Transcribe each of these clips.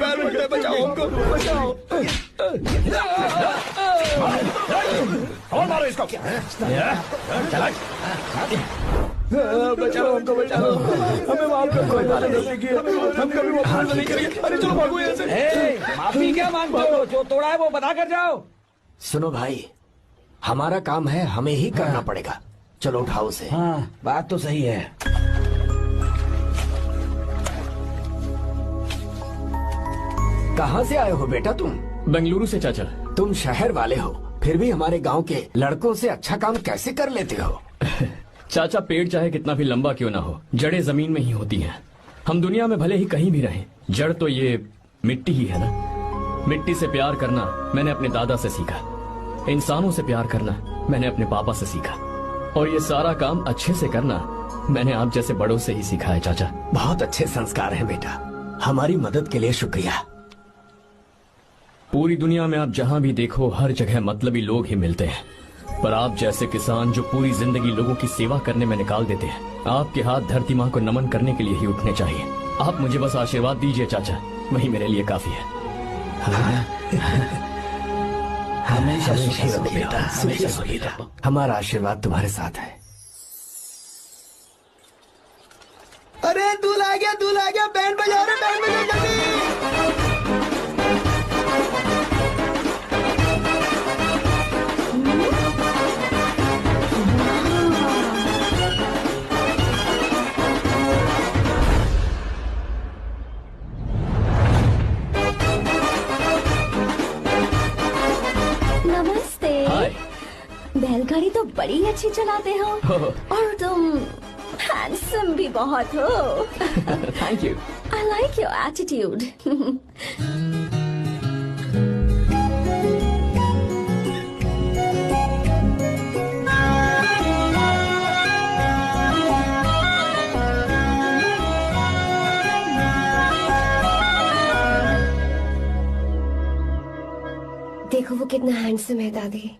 पैर मुड़ते, बचाओ हमको, बचाओ। और मारो इसको। चला बचाओ हमको, बचाओ हमें, माफ कर, कोई बात नहीं, हम कभी वो भूल नहीं करेंगे। अरे चलो भागो यहाँ से। माफी क्या मांगते हो? जो तोड़ा है वो बता कर जाओ। सुनो भाई, हमारा काम है, हमें ही करना पड़ेगा। चलो उठाओ उसे। हाँ, बात तो सही है। कहाँ से आए हो बेटा तुम? बेंगलुरु से चाचा। तुम शहर वाले हो, फिर भी हमारे गांव के लड़कों से अच्छा काम कैसे कर लेते हो? चाचा, पेड़ चाहे कितना भी लंबा क्यों ना हो, जड़ें जमीन में ही होती हैं। हम दुनिया में भले ही कहीं भी रहें, जड़ तो ये मिट्टी ही है ना। मिट्टी से प्यार करना मैंने अपने दादा से सीखा, इंसानों से प्यार करना मैंने अपने पापा से सीखा, और ये सारा काम अच्छे से करना मैंने आप जैसे बड़ों से ही सीखा है चाचा। बहुत अच्छे संस्कार हैं बेटा, हमारी मदद के लिए शुक्रिया। पूरी दुनिया में आप जहाँ भी देखो, हर जगह मतलबी लोग ही मिलते हैं, पर आप जैसे किसान जो पूरी जिंदगी लोगों की सेवा करने में निकाल देते हैं, आपके हाथ धरती माँ को नमन करने के लिए ही उठने चाहिए। आप मुझे बस आशीर्वाद दीजिए चाचा, वही मेरे लिए काफी है। हमेशा सुखी रहो बेटा, हमेशा सुखी रहो। हमारा आशीर्वाद तुम्हारे साथ है। अरे दूल्हा आ गया, दूल्हा आ गया, बैंड बजा रहे, बैंड बजा जल्दी। बैलगाड़ी तो बड़ी अच्छी चलाते हो, और तुम हैंडसम भी बहुत हो। Thank you. I like your attitude. देखो वो कितना हैंडसम है दादी।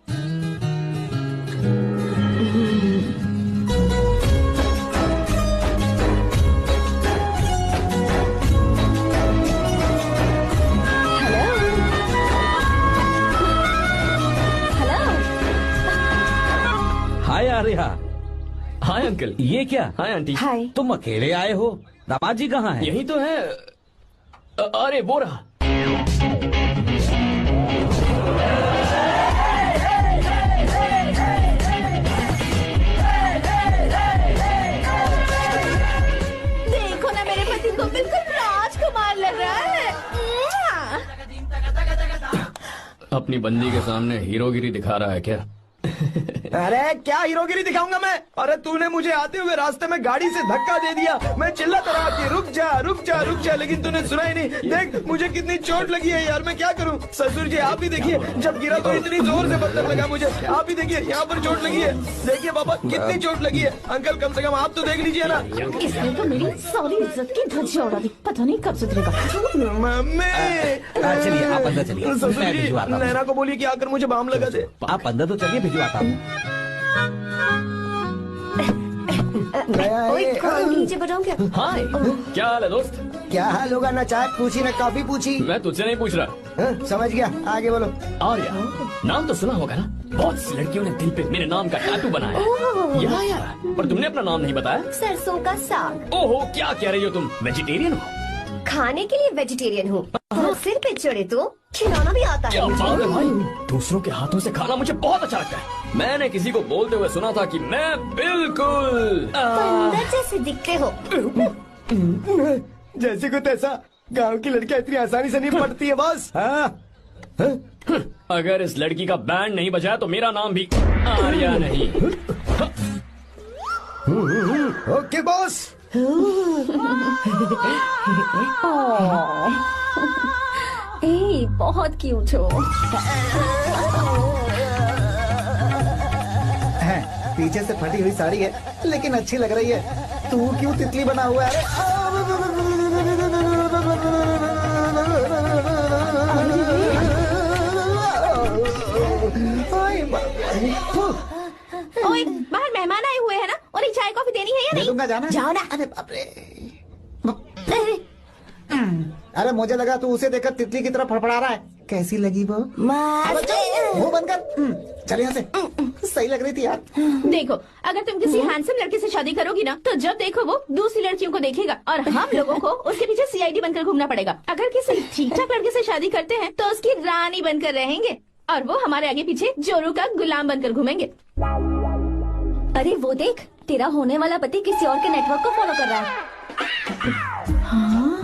Hi uncle. ये क्या? Hi aunty. हाय। तुम अकेले आए हो? दामाद जी कहाँ हैं? यही तो है। अरे वो रहा। देखो ना, मेरे पति को बिल्कुल राजकुमार लग रहा है। अपनी बंदी के सामने हीरोगिरी दिखा रहा है क्या? अरे क्या हीरोगिरी दिखाऊंगा मैं? अरे तूने मुझे आते हुए रास्ते में गाड़ी से धक्का दे दिया, मैं चिल्लाता रहा कि रुक जा रुक जा रुक जा, लेकिन तूने सुना ही नहीं। देख मुझे कितनी चोट लगी है यार, मैं क्या करूं? ससुर जी आप भी देखिए, जब गिरा तो इतनी जोर से पत्थर लगा मुझे। आप भी देखिए, यहाँ पर चोट लगी है। देखिए पापा कितनी चोट लगी है। अंकल कम से कम आप तो देख लीजिए ना। इसने तो मेरी सारी इज्जत की धज्जियां उड़ा दी, पता नहीं कब सुधरेगा। मम्मी चलिए आप अंदर चलिए, ससुर मैं जी भिजवाता हूं। नैना को बोलिए कि आकर मुझे बाम लगा दे। आप अंदर तो चलिए, भिजवाता हूँ। ओए, कॉल नीचे बताऊं क्या? हाय, क्या हाल है दोस्त? क्या हाल होगा? ना चाय पूछी ना कॉफी पूछी। मैं तुझसे नहीं पूछ रहा। समझ गया, आगे बोलो। आर्या, नाम तो सुना होगा ना? बहुत सी लड़कियों ने दिल पे मेरे नाम का टैटू बनाया है। यार, पर तुमने अपना नाम नहीं बताया। सरसों का साग। ओहो, क्या कह रही हो तुम? वेजिटेरियन हो? खाने के लिए वेजिटेरियन हूँ, और सिर पे चढ़े तो खिलाना भी आता क्या है बात है मुझे। भाई, दूसरों के हाथों से खाना मुझे बहुत अच्छा लगता है। मैंने किसी को बोलते हुए सुना था कि मैं बिल्कुल बंदर जैसे दिखते हो। जैसे को तैसा, गांव की लड़कियां इतनी आसानी से नहीं पढ़ती है बॉस। अगर इस लड़की का बैंड नहीं बजाया तो मेरा नाम भी आर्या नहीं। Okay boss. ए, बहुत क्यूट हो। पीछे से फटी हुई साड़ी है, लेकिन अच्छी लग रही है। तू क्यों तितली बना हुआ है? ओए, बाहर मेहमान आए हुए हैं ना, उन्हें चाय कॉफी देनी है या नहीं? दे दूंगा, जाना। जाओ ना। अरे बाप रे। अरे मुझे लगा तू उसे देखकर तितली की तरफ फड़फड़ा रहा है। कैसी लगी वो? मुंह बंद कर। चल यहाँ से। सही लग रही थी यार। देखो, अगर तुम किसी हैंडसम लड़के से शादी करोगी ना, तो जब देखो वो दूसरी लड़कियों को देखेगा और हम लोगों को उसके पीछे सीआईडी बनकर घूमना पड़ेगा। अगर किसी ठीक ठाक लड़के से शादी करते हैं तो उसकी रानी बनकर रहेंगे और वो हमारे आगे पीछे जोरू का गुलाम बनकर घूमेंगे। अरे वो देख, तेरा होने वाला पति किसी और के नेटवर्क को फॉलो कर रहा है।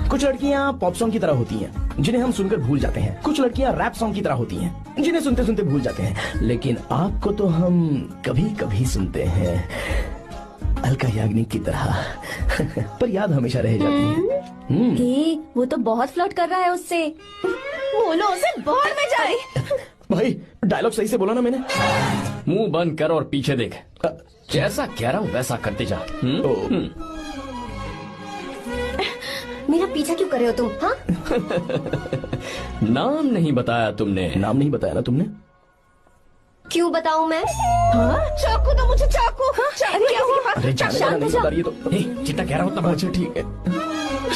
कुछ लड़कियाँ पॉप सॉन्ग की तरह होती हैं, जिन्हें हम सुनकर भूल जाते हैं। कुछ लड़कियाँ रैप सॉन्ग की तरह होती हैं, जिन्हें सुनते सुनते भूल जाते हैं। लेकिन आपको तो हम कभी कभी सुनते हैं, अलका याग्निक की तरह। पर याद हमेशा रह जाती है। ए, वो तो बहुत फ्लर्ट कर रहा है उससे। बोलो उसे बाहर में जाए। भाई डायलॉग सही से बोला ना मैंने? मुंह बंद कर और पीछे देख। जैसा कह रहा हूँ वैसा करते जा। मेरा पीछा क्यों कर रहे हो तुम? हाँ, नाम नहीं बताया तुमने। नाम नहीं बताया ना तुमने? क्यों बताऊं मैं? हाँ? चाकू दो मुझे, चाकू। अरे क्या हुआ? अरे जाने शांत नहीं हो जाओ। बता रही है तो जितना कह रहा हूँ उतना। अच्छा ठीक है,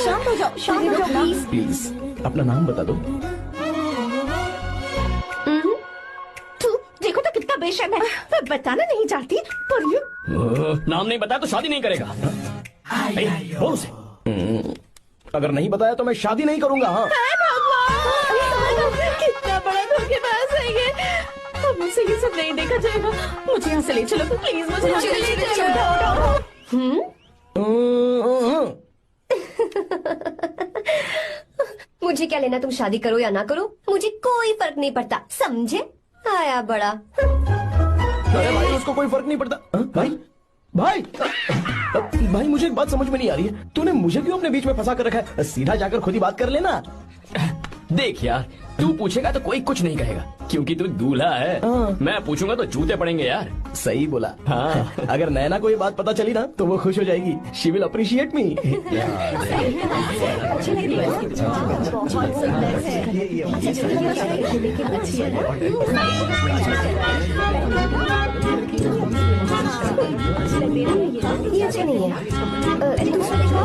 शांत हो जाओ, शांत हो जाओ प्लीज। प्लीज अपना नाम बता दो। तू देखो तो कितना बेशर्म है। मैं बताना नहीं चाहती पर ये नाम नहीं बताया तो शादी नहीं करेगा। बोल उसे। अगर नहीं बताया तो मैं शादी नहीं करूंगा। हाँ कितना बड़ा धोखेबाज है ये। अब मुझसे ये सब नहीं देखा जाएगा। मुझे यहाँ से ले चलो प्लीज, मुझे यहाँ से ले चलो। मुझे क्या लेना तुम शादी करो या ना करो, मुझे कोई फर्क नहीं पड़ता, समझे? आया बड़ा। अरे भाई उसको कोई फर्क नहीं पड़ता। भाई भाई भाई मुझे एक बात समझ में नहीं आ रही है, तूने मुझे क्यों अपने बीच में फंसा कर रखा है? सीधा जाकर खुद ही बात कर लेना। देख यार, तू पूछेगा तो कोई कुछ नहीं कहेगा क्योंकि तू दूल्हा है। मैं पूछूंगा तो जूते पड़ेंगे यार। सही बोला। हाँ। अगर नैना को ये बात पता चली ना तो वो खुश हो जाएगी। शी विल अप्रिशिएट मी। ये अच्छे नहीं है। दूसरा देखो।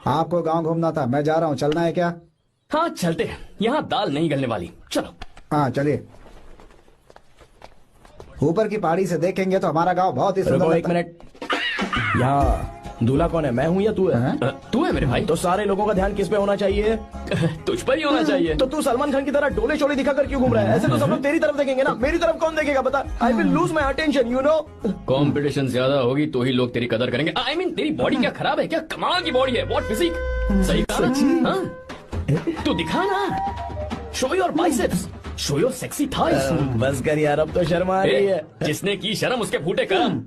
आपको गांव घूमना था, मैं जा रहा हूँ, चलना है क्या? हाँ चलते हैं, यहाँ दाल नहीं गलने वाली। चलो। हाँ चलिए। ऊपर की पहाड़ी से देखेंगे तो हमारा गांव बहुत ही सुंदर रुको एक लगता है। मिनट। यहाँ दूल्हा कौन है, मैं हूँ या तू है? तू है मेरे भाई। तो सारे लोगों का ध्यान किस पे होना चाहिए? तुझ पर ही होना चाहिए। तो तू सलमान खान की तरह डोले शोले दिखाकर क्यों घूम रहा है? ऐसे तो सब लोग तेरी तरफ देखेंगे ना, मेरी तरफ कौन देखेगा बता? I will lose my attention, you know. Competition ज्यादा होगी तो ही लोग तेरी कदर करेंगे। आई मीन तेरी बॉडी क्या खराब है क्या? कमाल की बॉडी है, व्हाट फिजिक। सही कहा ना? हाँ? तू दिखा ना, show your biceps, show your sexy thighs. बस कर यार, अब तो शर्म आ रही है। जिसने की शर्म उसके फूटे करम।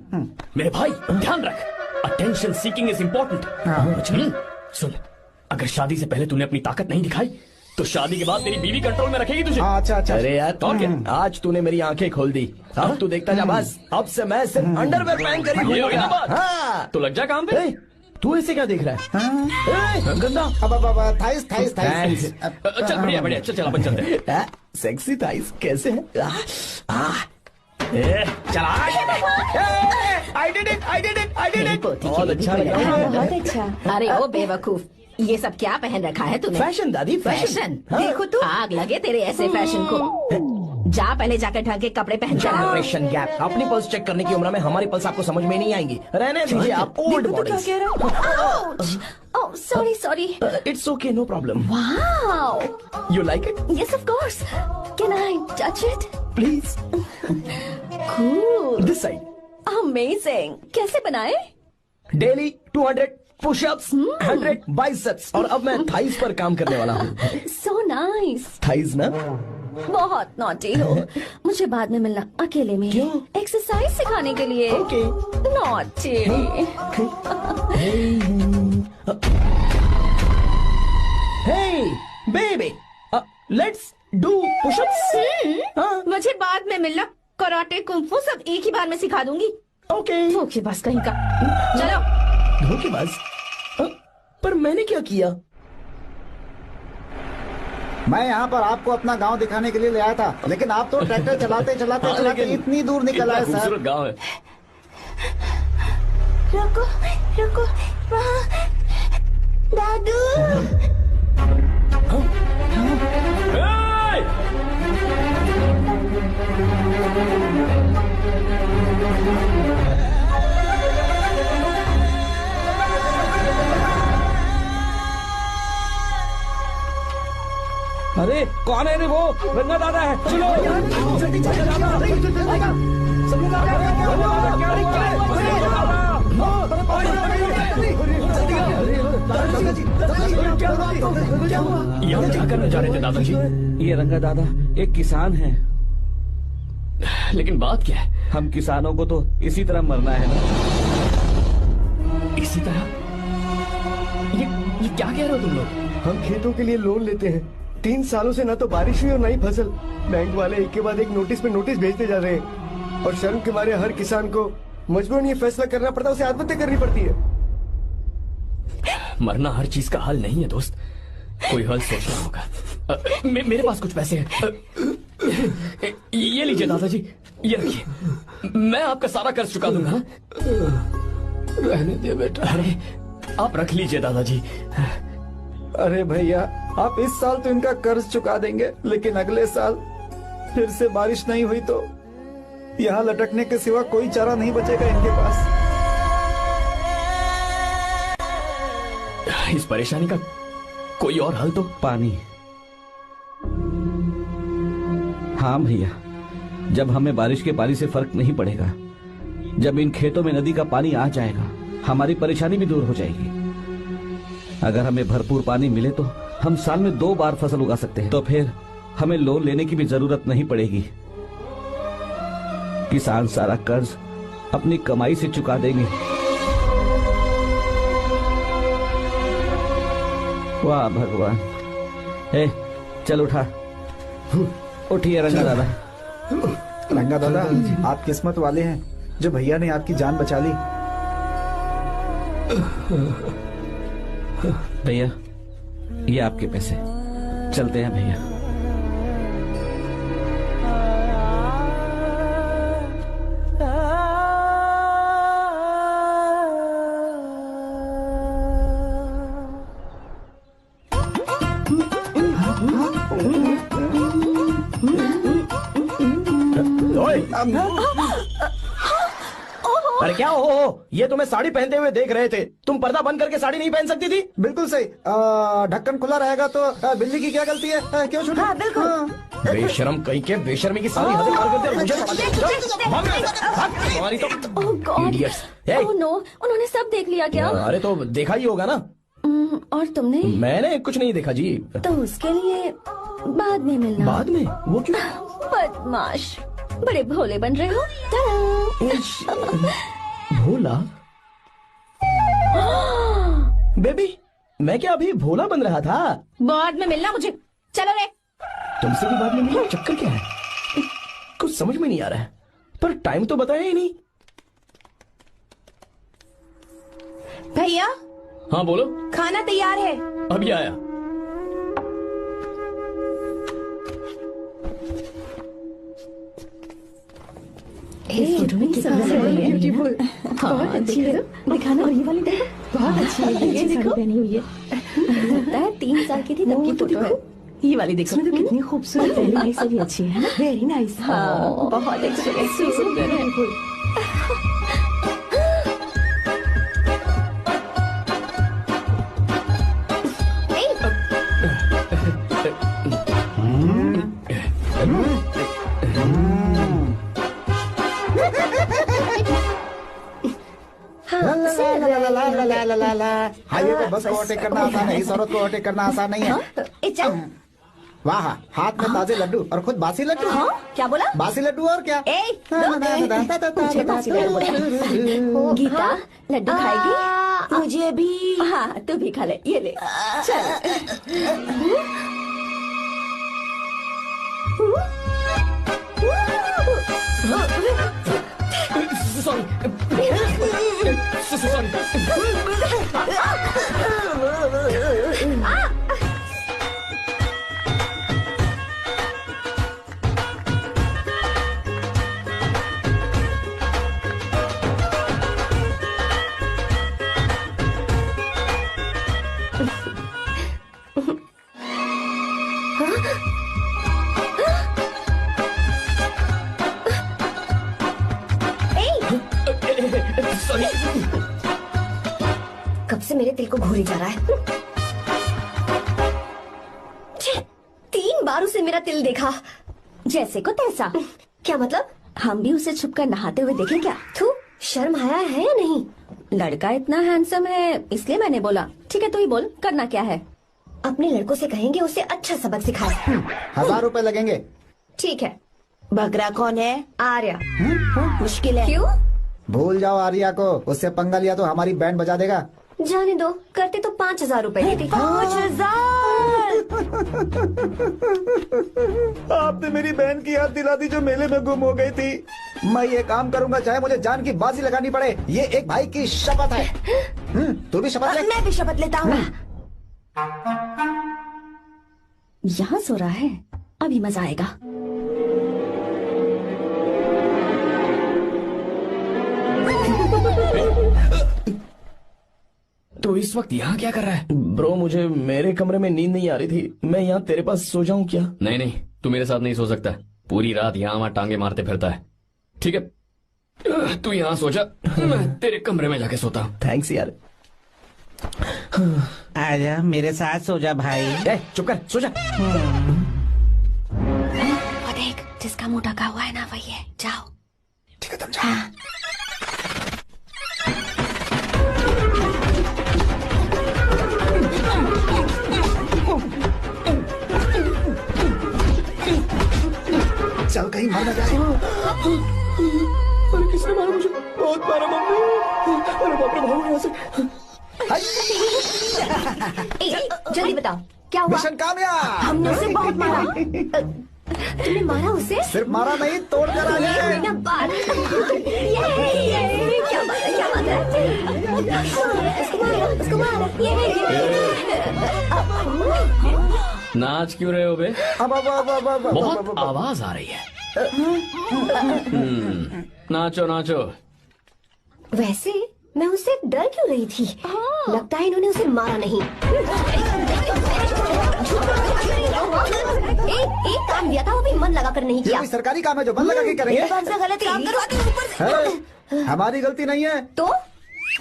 मेरे भाई ध्यान रख, अटेंशन सीकिंग इज इम्पोर्टेंट। सुन, अगर शादी से पहले तूने अपनी ताकत नहीं दिखाई तो शादी के बाद तेरी बीवी कंट्रोल में रखेगी तुझे। हाँ अच्छा अच्छा। अरे यार और क्या? आज तूने मेरी आंखें खोल दी। अब तू देखता जा बस, अब से मैं सिर्फ अंडरवेयर पहन कर ही ये होगी ना बात? हाँ। तो लग जा काम पे। ए, तू ऐसे क्या देख रहा है? ए, गंदा। अब थाइस थाइस थाइस। चल बढ़िया बढ़िया, चल अपन चलते हैं। सेक्सी थाइस कैसे है? चला। I did it, I did it, I did it. बहुत अच्छा लगा। बहुत अच्छा। अरे ओ बेवकूफ, ये सब क्या पहन रखा है तूने? फैशन दादी, फैशन। फैशन। देखो तू, आग लगे तेरे ऐसे फैशन को। जा पहले जाकर ढंग के कपड़े पहन कर आ। Generation gap. अपनी पल्स चेक करने की उम्र में हमारी पल्स आपको समझ में नहीं आएंगी। रहने दीजिए, आप old models. Oh sorry sorry. It's okay, no problem. Wow, you like it? Yes of course. Can I touch it? Please. Cool, this side. Amazing. कैसे बनाए? डेली 200 पुशअप्स, 100 बाइसेप्स, और अब मैं थाइस पर काम करने वाला हूँ। So nice. थाइस ना बहुत नॉटी हो। मुझे बाद में मिलना अकेले में। क्यों? एक्सरसाइज सिखाने के लिए। Okay. Naughty. Hey, baby, let's do push-ups. हाँ, मुझे बाद में मिलना। कराटे कुंफू सब एक ही बार में सिखा दूंगी। ओके। धोखेबाज कहीं का। चलो। धोखेबाज? पर मैंने क्या किया? मैं यहाँ पर आपको अपना गांव दिखाने के लिए ले आया था, लेकिन आप तो ट्रैक्टर चलाते चलाते चलाते इतनी दूर निकल आए सर। खूबसूरत गांव है। रुको रुको, वहाँ दादू। अरे कौन है रे वो? रंगा दादा है। चलो जल्दी जल्दी सब लोग यहाँ क्या करने जा रहे थे दादाजी? ये रंगा दादा एक किसान है। लेकिन बात क्या है? हम किसानों को तो इसी तरह मरना है ना। इसी तरह? ये क्या कह रहे हो तुम लोग? हम खेतों के लिए लोन लेते हैं। 3 सालों से ना तो बारिश हुई और ना ही फसल। बैंक वाले एक के बाद एक नोटिस पे नोटिस भेजते जा रहे हैं और शर्म के मारे हर किसान को मजबूरन ये फैसला करना पड़ता है, उसे आत्महत्या करनी पड़ती है। मरना हर चीज का हल नहीं है दोस्त, कोई हल सोचना होगा। मेरे पास कुछ पैसे हैं। ये लीजिए दादाजी, ये रखिए, मैं आपका सारा कर्ज चुका दूंगा। रहने दे बेटा। अरे आप रख लीजिए दादाजी। अरे भैया, आप इस साल तो इनका कर्ज चुका देंगे, लेकिन अगले साल फिर से बारिश नहीं हुई तो यहाँ लटकने के सिवा कोई चारा नहीं बचेगा इनके पास। इस परेशानी का कोई और हल तो? पानी। हाँ भैया, जब हमें बारिश के पानी से फर्क नहीं पड़ेगा, जब इन खेतों में नदी का पानी आ जाएगा, हमारी परेशानी भी दूर हो जाएगी। अगर हमें भरपूर पानी मिले तो हम साल में 2 बार फसल उगा सकते हैं, तो फिर हमें लोन लेने की भी जरूरत नहीं पड़ेगी। किसान सारा कर्ज अपनी कमाई से चुका देंगे। वाह भगवान। ए, चल उठा, उठिए रंगा दादा। रंगा दादा, आप किस्मत वाले हैं जो भैया ने आपकी जान बचा ली। भैया, ये आपके पैसे, चलते हैं भैया। अरे क्या हो? ये तुम्हें साड़ी पहनते हुए देख रहे थे। तुम पर्दा बंद करके साड़ी नहीं पहन सकती थी? बिल्कुल सही। ढक्कन खुला रहेगा तो बिल्ली की क्या गलती है? क्यों छूटी? हाँ, बिल्कुल। बेशरम कहीं के, बेशर्मी की सारी हदें पार करते और मुझे पता तुम्हारी तो ओह गॉड। idiots। ओह नो, उन्होंने सब देख लिया क्या? अरे तो देखा ही होगा ना। और तुमने? मैंने कुछ नहीं देखा जी। तो उसके लिए बाद में मिलना। बाद में? वो क्यों? बदमाश, बड़े भोले बन रहे हो। भोला? बेबी, मैं क्या अभी भोला बन रहा था? बाद में मिलना मुझे। चलो रे। तुमसे भी बाद में मिलना? चक्कर क्या है? कुछ समझ में नहीं आ रहा है। पर टाइम तो बताया ही नहीं। भैया, हाँ बोलो। खाना तैयार है। अभी आया। इस फोटो में कितना ब्यूटीफुल। बहुत अच्छी है। दिखाना। और ये वाली देखो, बहुत अच्छी है। ये देखो, पहनी हुई है। लगता है 3 साल की थी तब की फोटो है। ये वाली देखो, इसमें तो कितनी खूबसूरत है। नाइस भी अच्छी है ना? Very nice. हाँ, बहुत अच्छी है। Super beautiful. हाईवे पे बस को ओवरटेक करना आसान है, इस औरत को ओवरटेक करना आसान नहीं है। चल। वाह, हाथ में ताजे लड्डू और खुद बासी लड्डू। हाँ क्या बोला? बासी लड्डू और क्या? मुझे बासी लड्डू बोला। गीता लड्डू खाएगी? मुझे भी। हाँ तू भी खा ले, ये ले चल। कब से मेरे दिल को घूरी जा रहा है। छे, 3 बार उसे मेरा तिल देखा। जैसे को तैसा। क्या मतलब? हम भी उसे छुपकर नहाते हुए देखें क्या? तू शर्म आया है या नहीं? लड़का इतना हैंडसम है इसलिए मैंने बोला। ठीक है तू ही बोल, करना क्या है? अपने लड़कों से कहेंगे उसे अच्छा सबक सिखाए। 1000 रुपए लगेंगे। ठीक है। बकरा कौन है? आर्या। मुश्किल है। क्यों? भूल जाओ आर्या को, उससे पंगा लिया तो हमारी बैंड बजा देगा। जाने दो, करते तो 5000 रुपए देती। 5000। आपने मेरी बहन की याद दिला दी जो मेले में गुम हो गई थी। मैं ये काम करूंगा चाहे मुझे जान की बाजी लगानी पड़े। ये एक भाई की शपथ है। तू भी शपथ ले। मैं भी शपथ लेता हूँ। यहाँ सो रहा है, अभी मजा आएगा। तो इस वक्त यहाँ क्या कर रहा है? ब्रो मुझे मेरे कमरे में नींद नहीं आ रही थी, मैं यहाँ तेरे पास सो जाऊं क्या? नहीं नहीं, तू मेरे साथ नहीं सो सकता। पूरी रात यहाँ वहाँ टांगे मारते फिरता है। ठीक है तू यहाँ सो जा, मैं तेरे कमरे में जाके सोता हूँ। थैंक्स यार। आजा मेरे साथ सो जा भाई। चुप कर, सो जा। वो देख, जिसका मुंह ढका हुआ है ना वही है। जाओ। ठीक है तुम जाओ। चल कहीं मर न जाए। अरे किसने मारा मुझे? बहुत मारा मम्मी। अरे बाप रे, भागो यहाँ से। जल्दी बताओ क्या हुआ? मिशन कामयाब। हमने उसे बहुत मारा। तुमने मारा उसे? सिर्फ मारा नहीं, तोड़ कर आ गए। ये ना बात। ये क्या बात है, क्या बात है? उसको मारो, नाच क्यों रहे हो बे? अब बहुत आवाज आ रही है। नाचो नाचो। वैसे मैं उससे डर क्यों रही थी? लगता है इन्होंने उसे मारा नहीं। एक काम दिया था वो भी मन लगा कर नहीं ये किया। कोई सरकारी काम है जो मन लगा के करेंगे? एक बार से गलत काम करो। है, हमारी गलती नहीं है, तो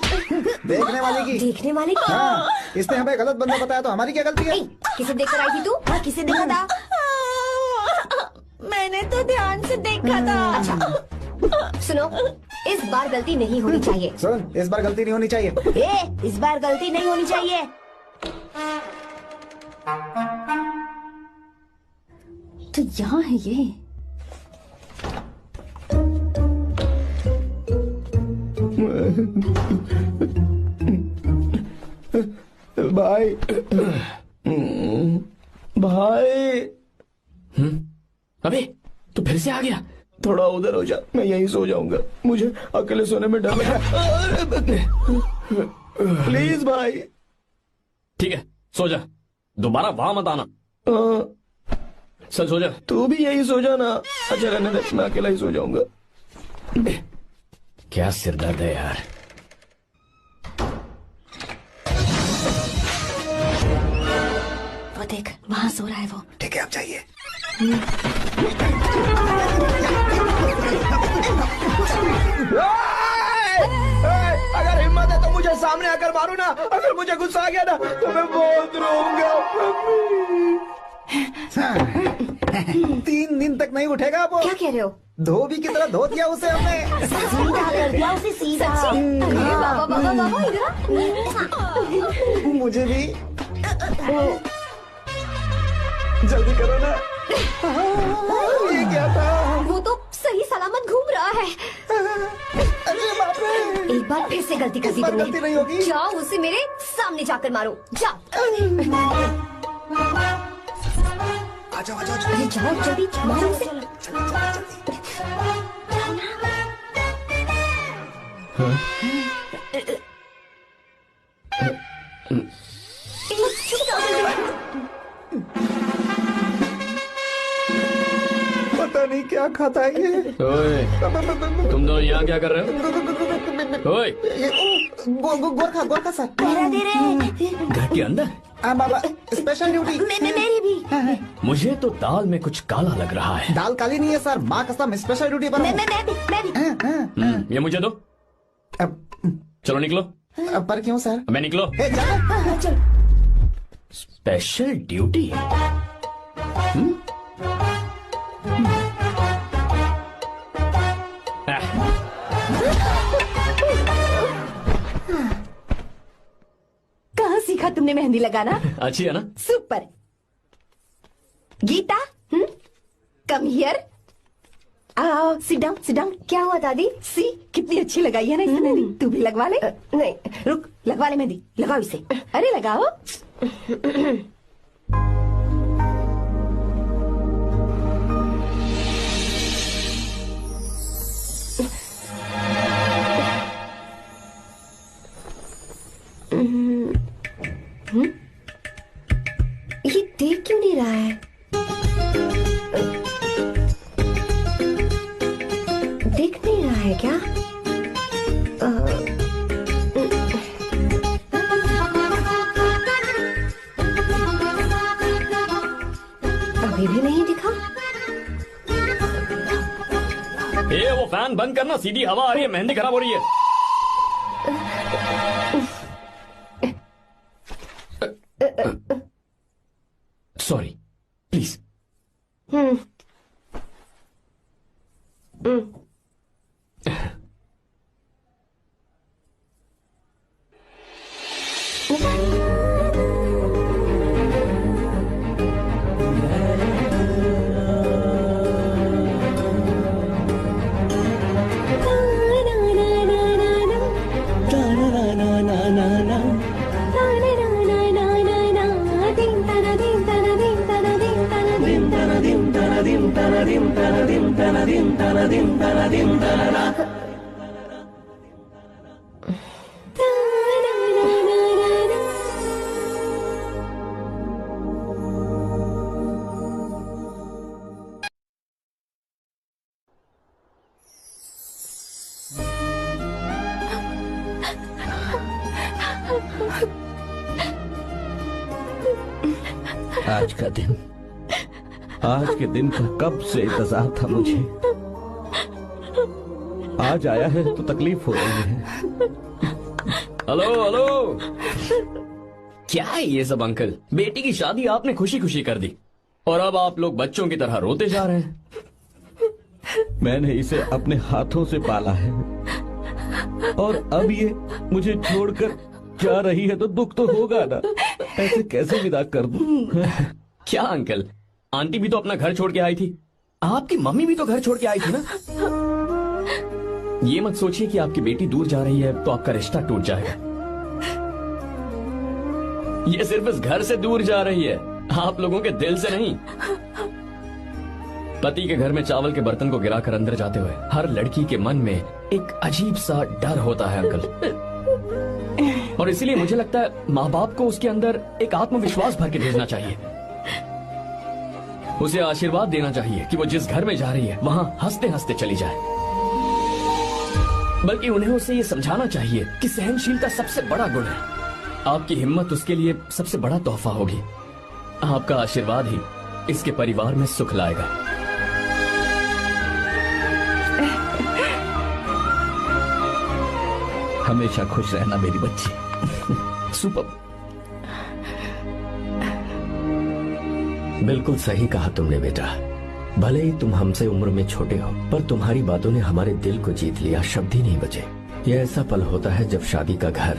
देखने वाले की। देखने वाले की। हाँ, इसने हमें गलत बंदा बताया तो हमारी क्या गलती है? किसे देखकर आई थी तू? किसे देखा था? मैंने तो ध्यान से देखा था। अच्छा सुनो, इस बार गलती नहीं होनी चाहिए। सुन, इस बार गलती नहीं होनी चाहिए। इस बार गलती नहीं होनी चाहिए। तो यहाँ है ये। भाई भाई। अबे तू फिर से आ गया? थोड़ा उधर हो जा, मैं यहीं सो जाऊंगा। मुझे अकेले सोने में डर लगा। प्लीज भाई। ठीक है सो जा, दोबारा वहां मत आना। चल सो जा। तू भी यही सो जा ना। अच्छा रहने दे, मैं अकेला ही सो जाऊंगा। क्या सिरदर्द है यार। वो देख, वहाँ सो रहा है वो। ठीक है अब चाहिए। अगर हिम्मत है तो मुझे सामने आकर मारो ना। अगर मुझे गुस्सा आ गया ना तो मैं बहुत रोऊंगा। 3 दिन तक नहीं उठेगा वो। क्या कह रहे हो? धोबी की तरह धो दिया उसे हमने। सीधा कर दिया उसे, सीधा। बाबा बाबा बाबा इधर। मुझे भी। जल्दी करो ना। ये क्या था? वो तो सही सलामत घूम रहा है। अरे बाप रे! एक बार फिर से गलती कर दी इस बार गलती नहीं होगी। तुमने। जाओ उसे मेरे सामने जाकर मारो, जाओ। आ जाओ, आ जाओ। अरे जाओ जल्दी मारो उसे। पता नहीं क्या खाता है ये। ओए, तुम दोनों यहाँ क्या कर रहे हो? ओए, गोरखा सर। घर के अंदर? हाँ बाबा, स्पेशल ड्यूटी। मेरी भी। मुझे तो दाल में कुछ काला लग रहा है। दाल काली नहीं है सर, माँ कसम स्पेशल ड्यूटी पर हूँ। मैं भी। ये मुझे दो। चलो निकलो। पर क्यों सर? मैं निकलो। ए, जाओ। चल। Special duty? कहाँ सीखा तुमने मेहंदी लगाना? अच्छी है ना? सुपर। Geeta, come here. आओ, सिट डाउन, सिट डाउन। क्या हुआ दादी? सी कितनी अच्छी लगाई है ना इसने मेहंदी। तू भी लगवा ले। नहीं, रुक, लगवा ले मेहंदी, लगाओ इसे। अरे लगाओ। ये देख क्यों नहीं रहा है? देख नहीं रहा है क्या? अभी भी नहीं दिखा। वो फैन बंद करना, सीधी हवा आ रही है, मेहंदी खराब हो रही है। Sorry, please. आज के दिन का कब से इंतजार था मुझे। आज आया है तो तकलीफ हो रही है। हेलो हेलो, क्या है ये सब अंकल? बेटी की शादी आपने खुशी खुशी कर दी और अब आप लोग बच्चों की तरह रोते जा रहे हैं। मैंने इसे अपने हाथों से पाला है और अब ये मुझे छोड़कर जा रही है तो दुख तो होगा ना। ऐसे कैसे विदा कर दूं? क्या अंकल, आंटी भी तो अपना घर छोड़ के आई थी, आपकी मम्मी भी तो घर छोड़ के आई थी ना। ये मत सोचिए कि आपकी बेटी दूर जा रही है तो आपका रिश्ता टूट जाएगा। ये सिर्फ इस घर से दूर जा रही है, आप लोगों के दिल से नहीं। पति के घर में चावल के बर्तन को गिराकर अंदर जाते हुए हर लड़की के मन में एक अजीब सा डर होता है अंकल, और इसीलिए मुझे लगता है माँ बाप को उसके अंदर एक आत्मविश्वास भर के भेजना चाहिए। उसे आशीर्वाद देना चाहिए कि वो जिस घर में जा रही है वहां हंसते हंसते चली जाए। बल्कि उन्हें उसे ये समझाना चाहिए कि सहनशीलता सबसे बड़ा गुण है। आपकी हिम्मत उसके लिए सबसे बड़ा तोहफा होगी। आपका आशीर्वाद ही इसके परिवार में सुख लाएगा। हमेशा खुश रहना मेरी बच्ची। सुपर। बिल्कुल सही कहा तुमने बेटा। भले ही तुम हमसे उम्र में छोटे हो, पर तुम्हारी बातों ने हमारे दिल को जीत लिया, शब्द ही नहीं बचे। यह ऐसा पल होता है जब शादी का घर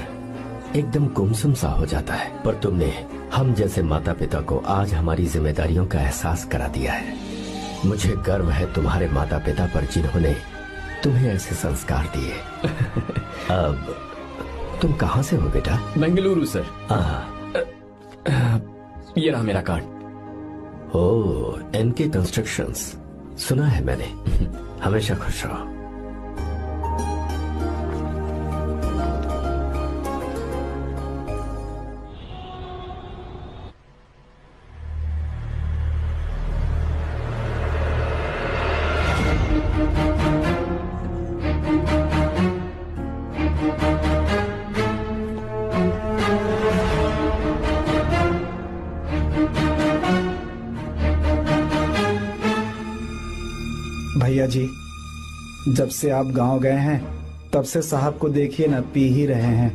एकदम गुमसुम सा हो जाता है, पर तुमने हम जैसे माता पिता को आज हमारी जिम्मेदारियों का एहसास करा दिया है। मुझे गर्व है तुम्हारे माता पिता पर जिन्होंने तुम्हें ऐसे संस्कार दिए। अब तुम कहाँ से हो बेटा? बेंगलुरु सर। ये रहा मेरा कार्ड। ओह, एनके कंस्ट्रक्शंस, सुना है मैंने। हमेशा खुश रहो। भैया जी, जब से आप गांव गए हैं तब से साहब को देखिए ना, पी ही रहे हैं।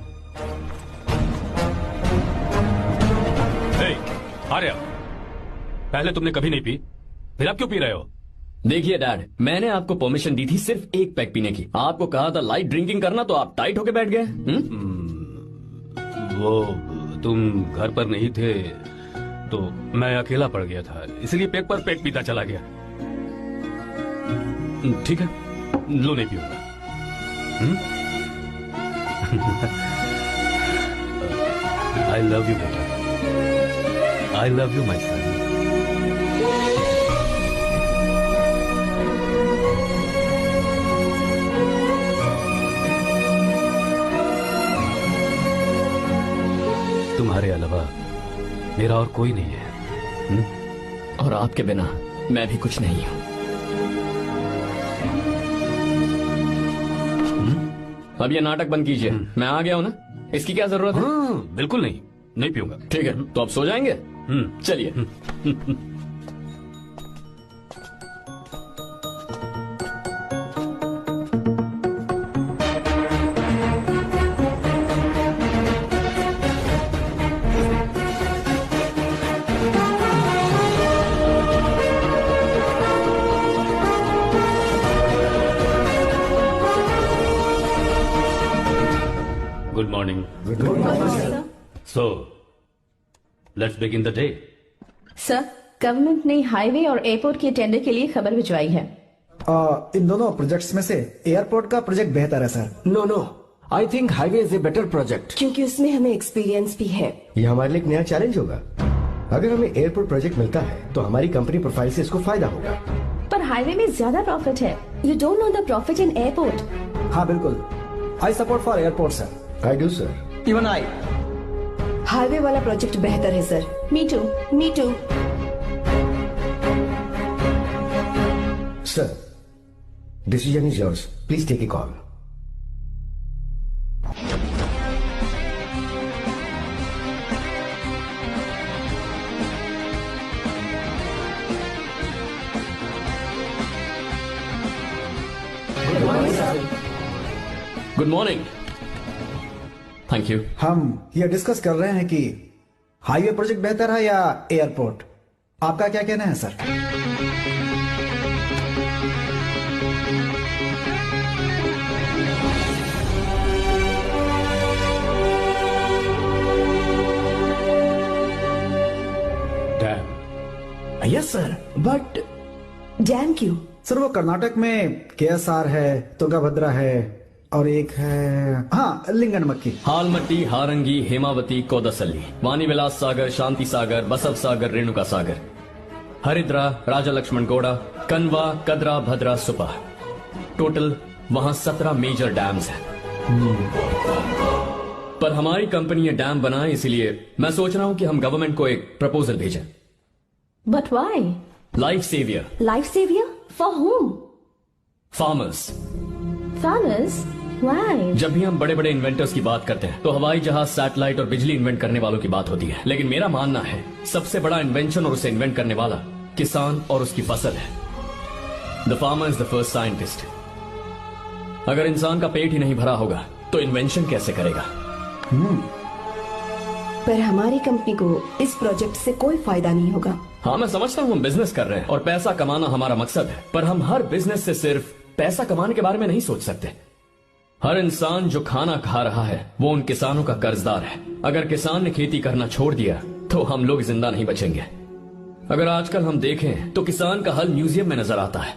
आर्या, पहले तुमने कभी नहीं पी, फिर अब क्यों पी रहे हो? देखिए डैड, मैंने आपको परमिशन दी थी सिर्फ एक पैक पीने की। आपको कहा था लाइट ड्रिंकिंग करना, तो आप टाइट होके बैठ गए। वो तुम घर पर नहीं थे तो मैं अकेला पड़ गया था, इसलिए पेक पर पेक पीता चला गया। ठीक है, लो नहीं पीऊंगा। आई लव यू बेटा, आई लव यू माई सन। तुम्हारे अलावा मेरा और कोई नहीं है। और आपके बिना मैं भी कुछ नहीं हूं। अब ये नाटक बंद कीजिए। मैं आ गया हूं ना, इसकी क्या जरूरत है? बिल्कुल नहीं, नहीं पीऊंगा। ठीक है, तो आप सो जाएंगे? चलिए। Good morning. Good morning, sir. So, let's begin the day. Sir, government ने हाईवे और एयरपोर्ट के टेंडर के लिए खबर भिजवाई है। इन दोनों प्रोजेक्ट्स में से एयरपोर्ट का प्रोजेक्ट बेहतर है sir. No no, I think highway is a better project, क्योंकि उसमें हमें एक्सपीरियंस भी है। ये हमारे लिए एक नया चैलेंज होगा। अगर हमें एयरपोर्ट प्रोजेक्ट मिलता है तो हमारी कंपनी प्रोफाइल से इसको फायदा होगा। पर हाईवे में ज्यादा प्रॉफिट है। You don't know the profit in airport. हाँ बिल्कुल, I support for airport sir. I do sir. Even I. Highway वाला प्रोजेक्ट बेहतर है sir. Me too, me too. Sir, decision is yours, please take a call. Good morning. Thank you. हम ये discuss कर रहे हैं कि हाईवे प्रोजेक्ट बेहतर है या एयरपोर्ट। आपका क्या कहना है sir? Dam. Yes sir, but dam क्यों? सर वो कर्नाटक में केएसआर है, तुंगाभद्रा है और एक है हाँ लिंगनमक्की। हालमट्टी, हारंगी, हेमावती, कोदसल्ली, वानी विलास सागर, शांति सागर, बसव सागर, रेणुका सागर, हरिद्रा, राजा लक्ष्मण गौड़ा, कनवा, कदरा, भद्रा, सुपा। टोटल वहां 17 मेजर डैम्स हैं। पर हमारी कंपनी ये डैम बनाए, इसलिए मैं सोच रहा हूं कि हम गवर्नमेंट को एक प्रपोजल भेजें। But why? Life saviour. Life saviour for home? Farmers. Farmers? Why? जब भी हम बड़े बड़े इन्वेंटर्स की बात करते हैं तो हवाई जहाज, सैटेलाइट और बिजली इन्वेंट करने वालों की बात होती है, लेकिन मेरा मानना है सबसे बड़ा इन्वेंशन और उसे इन्वेंट करने वाला किसान और उसकी फसल है। The farmer is the first scientist. अगर इंसान का पेट ही नहीं भरा होगा तो इन्वेंशन कैसे करेगा? पर हमारी कंपनी को इस प्रोजेक्ट से कोई फायदा नहीं होगा। हाँ, मैं समझता हूँ हम बिजनेस कर रहे हैं और पैसा कमाना हमारा मकसद है, पर हम हर बिजनेस से सिर्फ पैसा कमाने के बारे में नहीं सोच सकते। हर इंसान जो खाना खा रहा है वो उन किसानों का कर्जदार है। अगर किसान ने खेती करना छोड़ दिया तो हम लोग जिंदा नहीं बचेंगे। अगर आजकल हम देखें तो किसान का हल म्यूजियम में नजर आता है,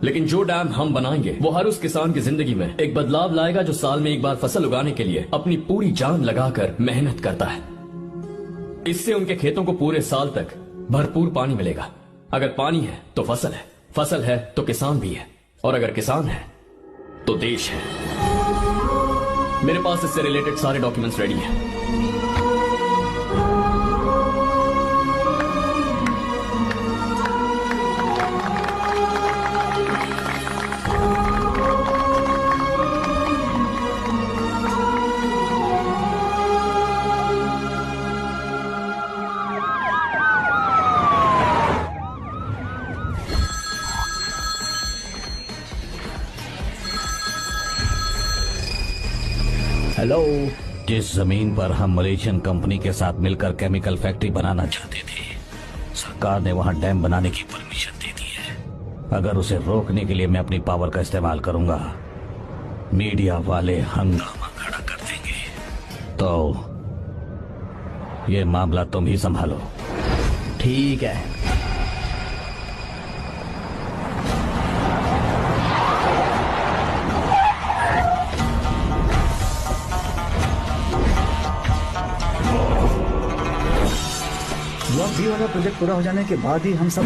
लेकिन जो डैम हम बनाएंगे वो हर उस किसान की जिंदगी में एक बदलाव लाएगा जो साल में एक बार फसल उगाने के लिए अपनी पूरी जान लगाकर मेहनत करता है। इससे उनके खेतों को पूरे साल तक भरपूर पानी मिलेगा। अगर पानी है तो फसल है तो किसान भी है, और अगर किसान है तो देश है। मेरे पास इससे रिलेटेड सारे डॉक्यूमेंट्स रेडी हैं। हेलो। जिस जमीन पर हम मलेशियन कंपनी के साथ मिलकर केमिकल फैक्ट्री बनाना चाहते थे, सरकार ने वहां डैम बनाने की परमिशन दे दी है। अगर उसे रोकने के लिए मैं अपनी पावर का इस्तेमाल करूंगा, मीडिया वाले हंगामा खड़ा कर देंगे। तो ये मामला तुम ही संभालो। ठीक है। ये वाला प्रोजेक्ट पूरा हो जाने के बाद ही हम सब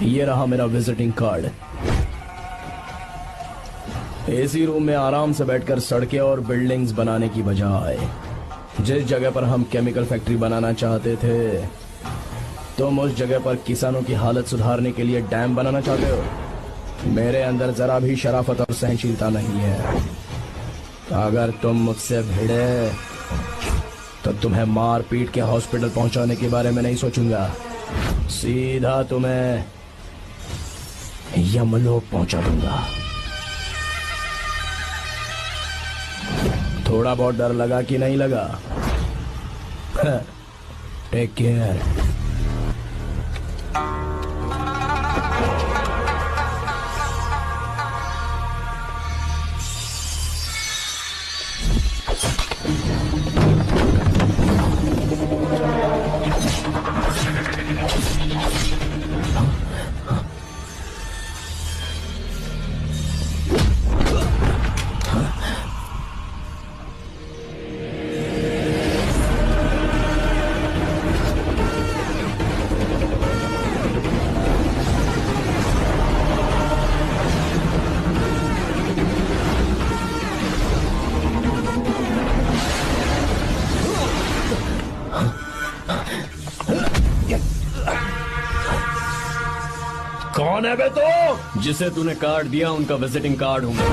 ये रहा मेरा विजिटिंग कार्ड। एसी रूम में आराम से बैठकर सड़कें और बिल्डिंग्स बनाने की बजाय जिस जगह पर हम केमिकल फैक्ट्री बनाना चाहते थे, तुम उस जगह पर किसानों की हालत सुधारने के लिए डैम बनाना चाहते हो। मेरे अंदर जरा भी शराफत और सहनशीलता नहीं है। अगर तुम मुझसे भिड़े तो तुम्हें मार पीट के हॉस्पिटल पहुंचाने के बारे में नहीं सोचूंगा, सीधा तुम्हें यमलोक पहुंचा दूंगा। थोड़ा बहुत डर लगा कि नहीं लगा? Take care. कौन है बे तो? जिसे तूने कार्ड दिया उनका विजिटिंग कार्ड हूं मैं।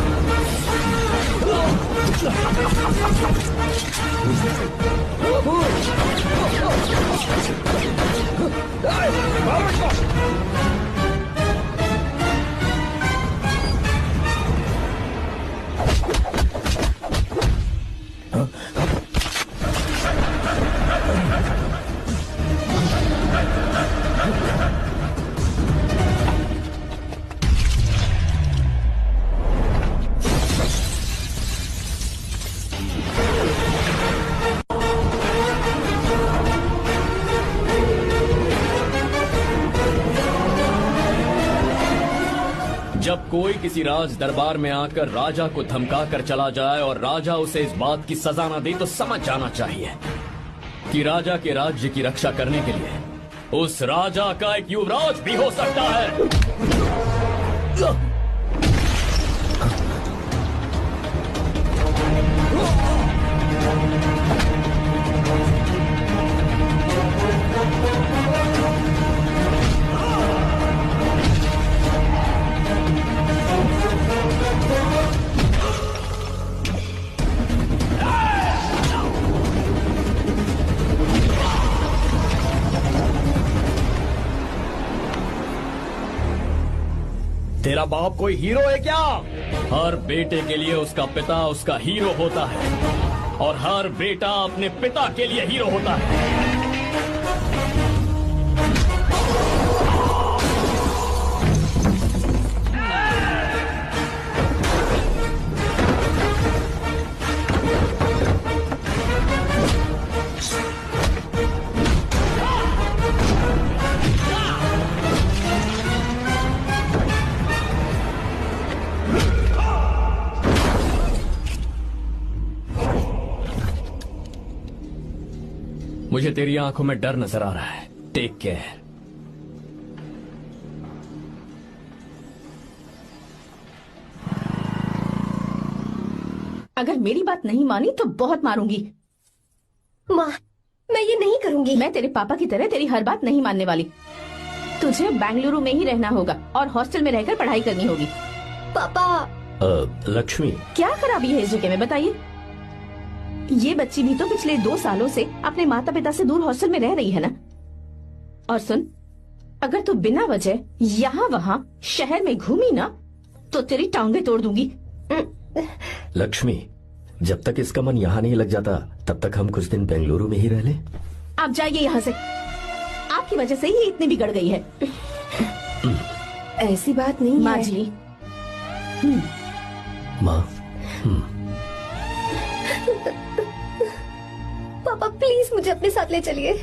जब कोई किसी राज दरबार में आकर राजा को धमका कर चला जाए और राजा उसे इस बात की सजा न दे, तो समझ जाना चाहिए कि राजा के राज्य की रक्षा करने के लिए उस राजा का एक युवराज भी हो सकता है। तेरा बाप कोई हीरो है क्या? हर बेटे के लिए उसका पिता उसका हीरो होता है और हर बेटा अपने पिता के लिए हीरो होता है। मुझे तेरी आंखों में डर नजर आ रहा है। Take care. अगर मेरी बात नहीं मानी तो बहुत मारूंगी। माँ, मैं ये नहीं करूंगी। मैं तेरे पापा की तरह तेरी हर बात नहीं मानने वाली। तुझे बेंगलुरु में ही रहना होगा और हॉस्टल में रहकर पढ़ाई करनी होगी। पापा। लक्ष्मी, क्या खराबी है इस जगह में बताइए? ये बच्ची भी तो पिछले 2 सालों से अपने माता पिता से दूर हॉस्टल में रह रही है ना। और सुन, अगर तू बिना वजह यहाँ वहाँ शहर में घूमी ना तो तेरी टांगे तोड़ दूंगी। लक्ष्मी, जब तक इसका मन यहाँ नहीं लग जाता तब तक हम कुछ दिन बेंगलुरु में ही रह लें। आप जाइए यहाँ से। आपकी वजह से ही इतनी बिगड़ गई है। ऐसी बात नहीं माँ है। जी। माँ, पापा प्लीज मुझे अपने साथ ले चलिए।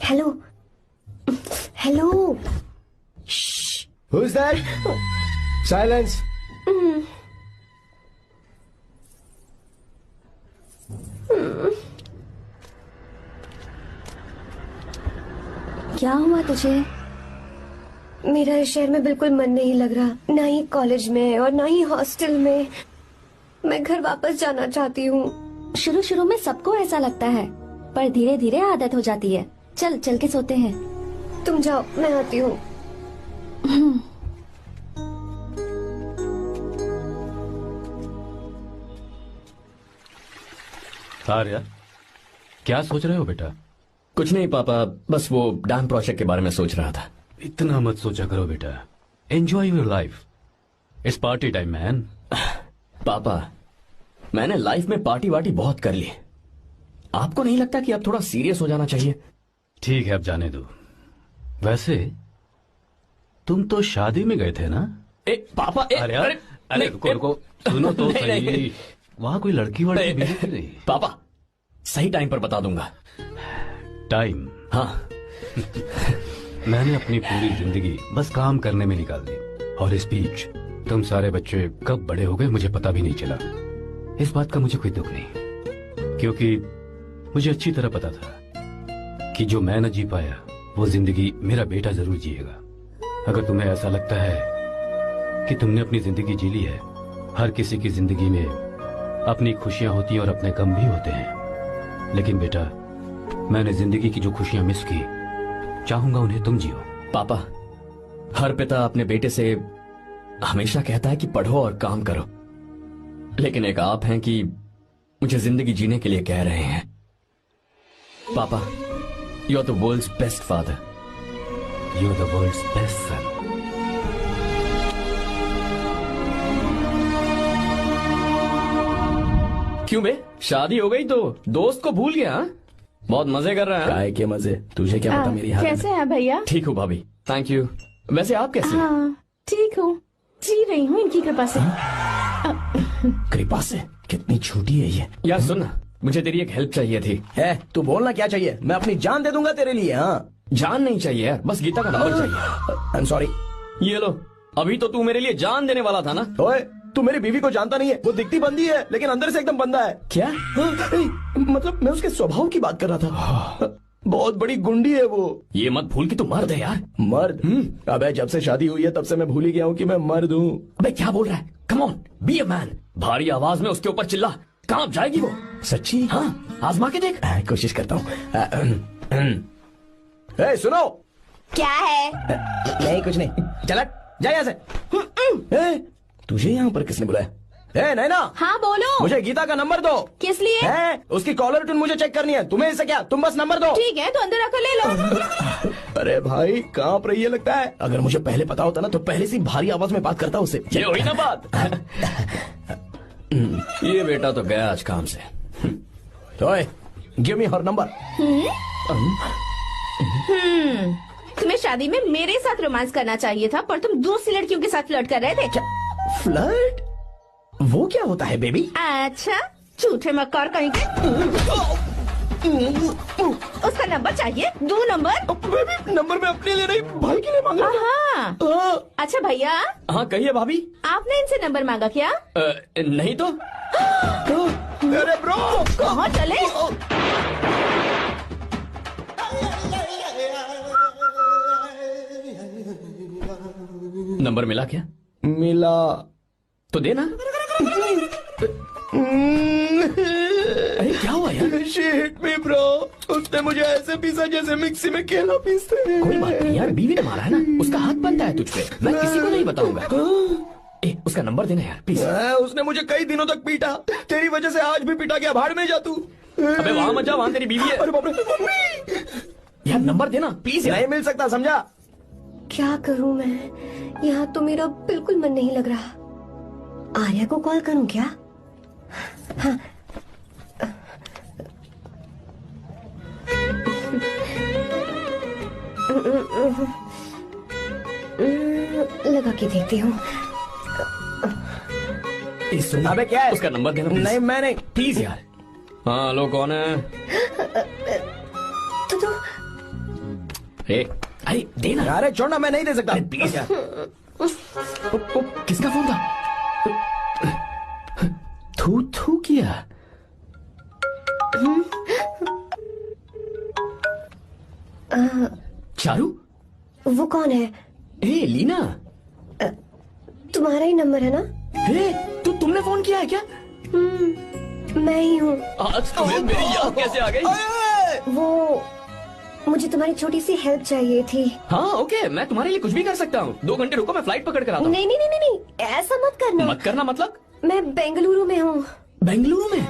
Hello hello. Who's that? Silence. क्या हुआ तुझे? मेरा इस शहर में बिल्कुल मन नहीं लग रहा, ना ही कॉलेज में और ना ही हॉस्टल में। मैं घर वापस जाना चाहती हूँ। शुरू शुरू में सबको ऐसा लगता है, पर धीरे धीरे आदत हो जाती है। चल चल के सोते हैं। तुम जाओ, मैं आती हूँ। आर्या, क्या सोच रहे हो बेटा? कुछ नहीं पापा, बस वो डैम प्रोजेक्ट के बारे में सोच रहा था। इतना मत सोचा करो बेटा। Enjoy your life. It's party time man. पापा, मैंने लाइफ में पार्टी वार्टी बहुत कर ली। आपको नहीं लगता कि अब थोड़ा सीरियस हो जाना चाहिए? ठीक है, अब जाने दो। वैसे तुम तो शादी में गए थे ना? पापा, अरे रुको, सुनो तो सही। वहाँ कोई लड़की वड़की मिली थी नहीं? पापा, सही टाइम पर बता दूंगा। टाइम? हाँ। मैंने अपनी पूरी जिंदगी बस काम करने में निकाल दी, और इस बीच तुम सारे बच्चे कब बड़े हो गए मुझे पता भी नहीं चला। इस बात का मुझे कोई दुख नहीं, क्योंकि मुझे अच्छी तरह पता था कि जो मैं न जी पाया वो जिंदगी मेरा बेटा जरूर जिएगा। अगर तुम्हें ऐसा लगता है कि तुमने अपनी जिंदगी जी ली है, हर किसी की जिंदगी में अपनी खुशियां होती हैं और अपने गम भी होते हैं, लेकिन बेटा मैंने जिंदगी की जो खुशियां मिस की, चाहूंगा उन्हें तुम जियो। पापा, हर पिता अपने बेटे से हमेशा कहता है कि पढ़ो और काम करो, लेकिन एक आप हैं कि मुझे जिंदगी जीने के लिए कह रहे हैं। पापा, you are the world's best father. You are the world's best son. क्यों बे, शादी हो गई तो दोस्त को भूल गया? हाँ? बहुत मजे कर रहे हैं। काय के मजे, तुझे क्या पता मेरी हालत। कैसे हैं भैया? ठीक हूँ भाभी, थैंक यू। वैसे आप कैसे हैं? हाँ, ठीक हूँ, जी रही हूँ इनकी कृपा से। कृपा से? कितनी छोटी है ये। यार सुन ना, मुझे तेरी एक हेल्प चाहिए थी। है, तू बोलना क्या चाहिए? मैं अपनी जान दे दूंगा तेरे लिए। हाँ, जान नहीं चाहिए यार, बस गीता का नंबर चाहिए। I am sorry. ये लो, अभी तो तू मेरे लिए जान देने वाला था ना। ओए, तू मेरी बीवी को जानता नहीं है। वो दिखती बंदी है लेकिन अंदर से एकदम बंदा है। क्या? मतलब मैं उसके स्वभाव की बात कर रहा था। बहुत बड़ी गुंडी है वो। ये मत भूल कि तू मर्द है यार। मर्द? अबे जब से शादी हुई है तब से मैं भूल ही गया हूँ कि मैं मर्द हूँ। अबे क्या बोल रहा है? Come on, be a man. भारी आवाज में उसके ऊपर चिल्ला, कहाँ जाएगी वो? सच्ची? हाँ, आजमा के देख। कोशिश करता हूँ। सुनो। क्या है? नहीं कुछ नहीं, चल जा यहाँ से। तुझे यहाँ पर किसने बुलाया? नैना। हाँ बोलो। मुझे गीता का नंबर दो। किस लिए? उसकी कॉलर ट्यून मुझे चेक करनी है। तुम्हें इससे क्या, तुम बस नंबर दो। ठीक है, तो अंदर आकर ले लो। अरे भाई कांप रही है लगता है। अगर मुझे पहले पता होता ना तो पहले से भारी आवाज में बात करता उससे। ये हुई ना बात। ये बेटा तो गया आज काम से। गिव मी हर नंबर। तुम्हें शादी में मेरे साथ रोमांस करना चाहिए था, पर तुम दूसरी लड़कियों के साथ फ्लर्ट कर रहे थे। फ्लर्ट? वो क्या होता है बेबी? अच्छा, झूठे मक्कार कहीं के। उसका नंबर चाहिए? दो नंबर। बेबी नंबर मैं अपने लिए नहीं, भाई के लिए मांगा। हाँ। अच्छा भैया। हाँ कहिए भाभी। आपने इनसे नंबर मांगा क्या? नहीं तो। अरे ब्रो कहाँ चले? नंबर मिला क्या? मिला तो देना। अरे क्या हुआ यार? शिट मी ब्रो, उसने मुझे ऐसे पीसा जैसे मिक्सी में केला पीसते हैं। कोई बात नहीं यार, बीवी ने मारा है ना, उसका हाथ बनता है तुझ पे। मैं किसी को नहीं बताऊंगा। उसका नंबर देना यार प्लीज। उसने मुझे कई दिनों तक पीटा, तेरी वजह से आज भी पीटा गया। भाड़ में जा तू। अबे वहां मत जा, वहां तेरी बीवी है। अरे बाप रे। यार नंबर देना प्लीज। नहीं मिल सकता, समझा? क्या करूं मैं? यहाँ तो मेरा बिल्कुल मन नहीं लग रहा। आर्या को कॉल करूं क्या? हाँ। लगा के देखती हूँ। अबे क्या है? उसका नंबर देना नहीं मैं नहीं, प्लीज यार। हाँ हेलो, कौन है? तो अरे देना। अरे छोड़ना, मैं नहीं दे सकता। प्लीज यार। किसका फोन था? थू थू किया। चारू? वो कौन है? लीना। तुम्हारा ही नंबर है ना? तुमने फोन किया है क्या? मैं ही हूँ। आज तुम्हें मेरी याद कैसे आ गई? वो मुझे तुम्हारी छोटी सी हेल्प चाहिए थी। हाँ ओके, मैं तुम्हारे लिए कुछ भी कर सकता हूँ। 2 घंटे रुको, मैं फ्लाइट पकड़ कर आता हूँ। नहीं नहीं नहीं नहीं, ऐसा मत करना। मत करना मतलब? मैं बेंगलुरु में हूँ। बेंगलुरु में?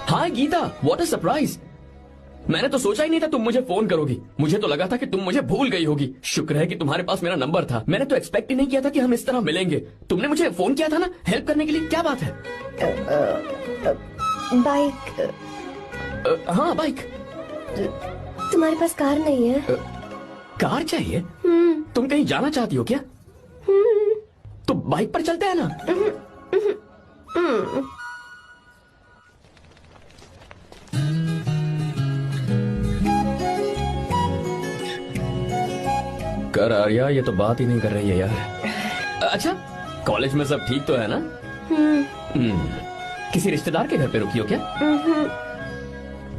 हाय गीता, व्हाट अ सरप्राइज। मैंने तो सोचा ही नहीं था तुम मुझे फोन करोगी। मुझे तो लगा था कि तुम मुझे भूल गई होगी। शुक्र है कि तुम्हारे पास मेरा नंबर था। मैंने तो एक्सपेक्ट ही नहीं किया था कि हम इस तरह मिलेंगे। तुमने मुझे फोन किया था ना हेल्प करने के लिए, क्या बात है? बाइक। हाँ बाइक। तुम्हारे पास कार नहीं है? कार चाहिए? तुम कहीं जाना चाहती हो क्या? तो बाइक पर चलते हैं ना। कर आर्या, ये तो बात ही नहीं कर रही है यार। अच्छा, कॉलेज में सब ठीक तो है ना? किसी रिश्तेदार के घर पे रुकी हो क्या?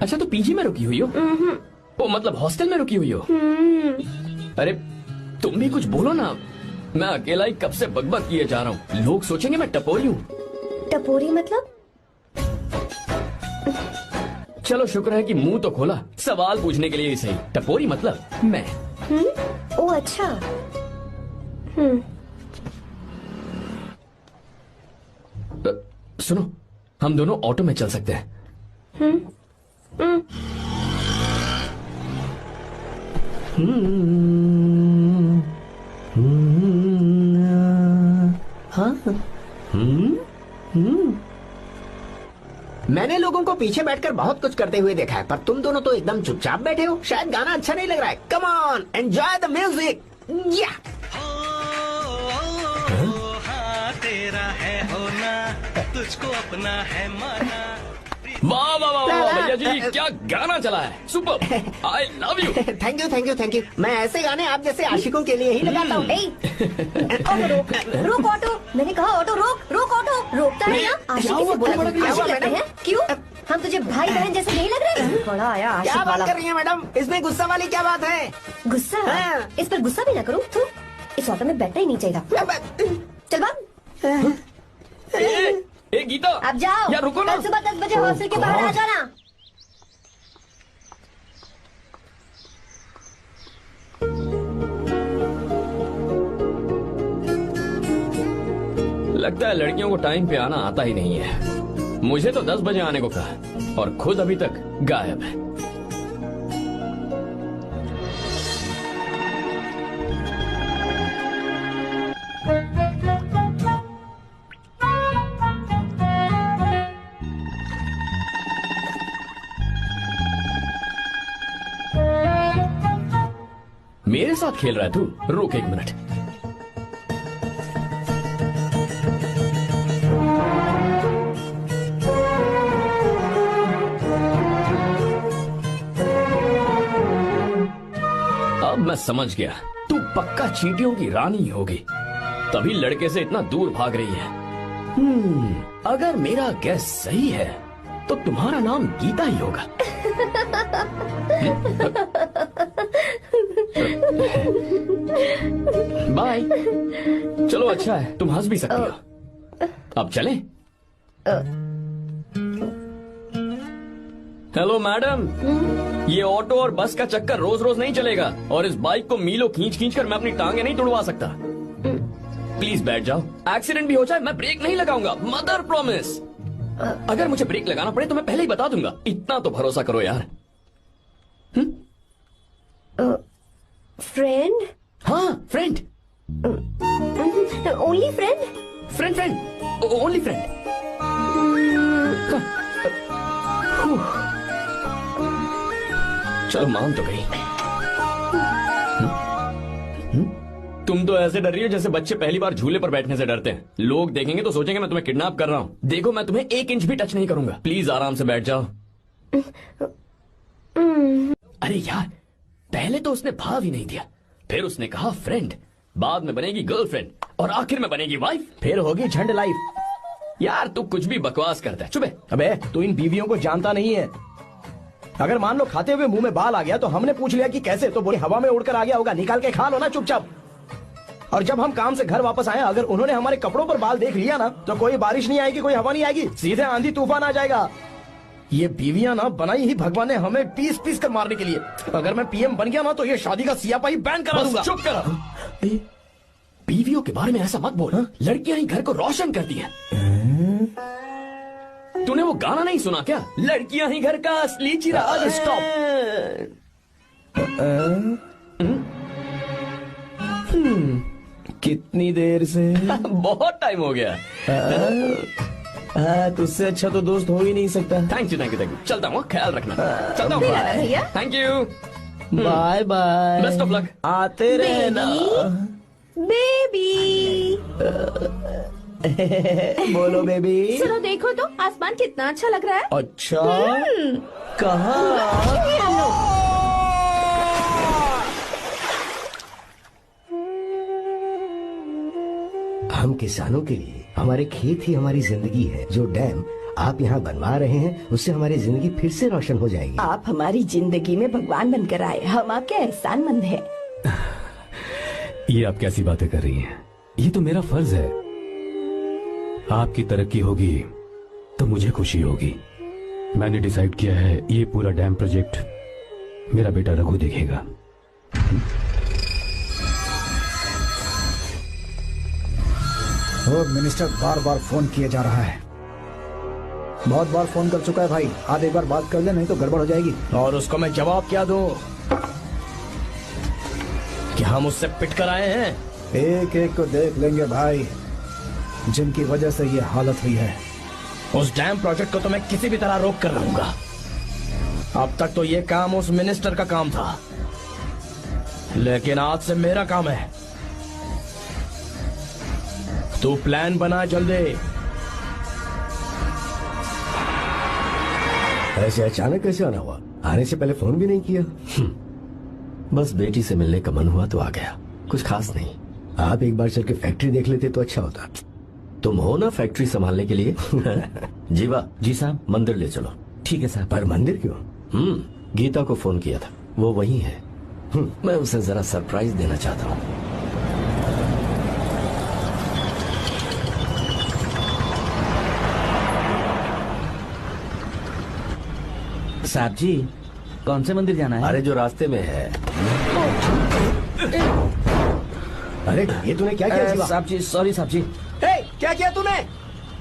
अच्छा, तो पीजी में रुकी हुई हो? ओ मतलब हॉस्टल में रुकी हुई हो? अरे तुम भी कुछ बोलो ना। मैं अकेला ही कब से बकबक किए जा रहा हूँ। लोग सोचेंगे मैं टपोरी हूँ। टपोरी मतलब? चलो शुक्र है कि मुंह तो खोला, सवाल पूछने के लिए ही सही। टपोरी मतलब मैं। ओ अच्छा। सुनो, हम दोनों ऑटो में चल सकते हैं। मैंने लोगों को पीछे बैठकर बहुत कुछ करते हुए देखा है, पर तुम दोनों तो एकदम चुपचाप बैठे हो। शायद गाना अच्छा नहीं लग रहा है। Come on, enjoy the music. या तेरा है होना, तुझको अपना है माना। वाह वाह वाह वाह, भैया जी क्या गाना चला है, super, I love you. Thank you thank you thank you. मैं ऐसे गाने आप जैसे आशिकों के लिए ही लगाता हूँ। ऑटो रोक, रोक ऑटो। मैंने कहा ऑटो रोक, रोक ऑटो। रोकता है ना, आशिकी से बोला आशिक लगते हैं। क्यों? हम तुझे भाई बहन जैसे नहीं लग रहे? बड़ा आया क्या आशिक बात वाला। कर रही है मैडम, इसमें गुस्सा वाली क्या बात है? गुस्सा? हाँ। इस पर गुस्सा भी ना करूँ। तू इस ऑटो में बैठना ही नहीं चाहिए। चल भाग। ए गीता, अब जाओ। यार रुको ना। कल सुबह 10 बजे हॉस्टल के बाहर आ जाना। लगता है लड़कियों को टाइम पे आना आता ही नहीं है। मुझे तो 10 बजे आने को कहा और खुद अभी तक गायब है। मेरे साथ खेल रहा है तू? रुक एक मिनट। अब मैं समझ गया, तू पक्का चींटियों की रानी होगी, तभी लड़के से इतना दूर भाग रही है। अगर मेरा गैस सही है तो तुम्हारा नाम गीता ही होगा। बाय। चलो अच्छा है, तुम हंस भी सकती हो। अब चलें? हेलो मैडम, ये ऑटो और बस का चक्कर रोज रोज नहीं चलेगा और इस बाइक को मीलों खींच खींच कर मैं अपनी टांगे नहीं तुड़वा सकता। प्लीज बैठ जाओ, एक्सीडेंट भी हो जाए मैं ब्रेक नहीं लगाऊंगा, मदर प्रॉमिस। अगर मुझे ब्रेक लगाना पड़े तो मैं पहले ही बता दूंगा, इतना तो भरोसा करो यार। फ्रेंड? हाँ friend. Only friend? Friend friend only friend. चलो मान तो गई। तुम तो ऐसे डर रही हो जैसे बच्चे पहली बार झूले पर बैठने से डरते हैं। लोग देखेंगे तो सोचेंगे मैं तुम्हें किडनैप कर रहा हूँ। देखो मैं तुम्हें 1 इंच भी टच नहीं करूंगा, प्लीज आराम से बैठ जाओ। अरे यार, पहले तो उसने भाव ही नहीं दिया, फिर उसने कहा फ्रेंड, बाद में बनेगी गर्लफ्रेंड और आखिर में बनेगी वाइफ, फिर होगी झंड लाइफ। यार तू कुछ भी बकवास करता है, चुप है। अबे तू इन बीवियों को जानता नहीं है। अगर मान लो खाते हुए मुंह में बाल आ गया तो हमने पूछ लिया कि कैसे, तो बोले हवा में उड़कर आ गया होगा, निकाल के खा लो ना चुपचाप। और जब हम काम से घर वापस आए, अगर उन्होंने हमारे कपड़ों पर बाल देख लिया ना, तो कोई बारिश नहीं आएगी, कोई हवा नहीं आएगी, सीधे आंधी तूफान आ जाएगा। ये बीवियां ना बनाई ही भगवान ने हमें पीस पीस कर मारने के लिए। अगर मैं पीएम बन गया ना तो ये शादी का सियापाही बैन करा दूंगा। चुप करो। बीवियों के बारे में ऐसा मत बोल, लड़कियां ही घर को रोशन करती हैं। तूने वो गाना नहीं सुना क्या, लड़कियां ही घर का असली चिराग। स्टॉप। कितनी देर से? बहुत टाइम हो गया। तुझसे अच्छा तो दोस्त हो ही नहीं सकता। Thank you thank you thank you. चलता हूँ, ख्याल रखना। चलता हूँ भैया। Thank you, bye bye, best of luck. आते रहना बेबी। बोलो बेबी। सुनो देखो तो आसमान कितना अच्छा लग रहा है। अच्छा कहाँ? हम किसानों के लिए हमारे खेत ही हमारी जिंदगी है। जो डैम आप यहाँ बनवा रहे हैं उससे हमारी जिंदगी फिर से रोशन हो जाएगी। आप हमारी जिंदगी में भगवान बनकर आए, हम आपके एहसानमंद हैं। ये आप कैसी बातें कर रही हैं? ये तो मेरा फर्ज है। आपकी तरक्की होगी तो मुझे खुशी होगी। मैंने डिसाइड किया है ये पूरा डैम प्रोजेक्ट मेरा बेटा रघु देखेगा। मिनिस्टर बार बार फोन किया जा रहा है। बहुत बार फोन कर चुका है भाई, आज एक बार बात कर ले, नहीं तो गड़बड़ हो जाएगी। और उसको मैं जवाब क्या दूं कि हम उससे पिट कर आए हैं? एक एक को देख लेंगे भाई, जिनकी वजह से ये हालत हुई है। उस डैम प्रोजेक्ट को तो मैं किसी भी तरह रोक कर रहूंगा। अब तक तो ये काम उस मिनिस्टर का काम था, लेकिन आज से मेरा काम है। तू प्लान बना जल्दी। ऐसे अचानक कैसे आना हुआ? आने से पहले फोन भी नहीं किया? बस बेटी से मिलने का मन हुआ तो आ गया, कुछ खास नहीं। आप एक बार चल के फैक्ट्री देख लेते तो अच्छा होता। तुम हो ना फैक्ट्री संभालने के लिए? जीवा। जी साहब। मंदिर ले चलो। ठीक है साहब। पर मंदिर क्यों? गीता को फोन किया था, वो वही है। मैं उसे जरा सरप्राइज देना चाहता हूँ। साहब जी, कौन से मंदिर जाना है? अरे जो रास्ते में है। अरे ये तूने क्या किया जीवा? साहब जी सॉरी साहब जी। क्या किया तूने?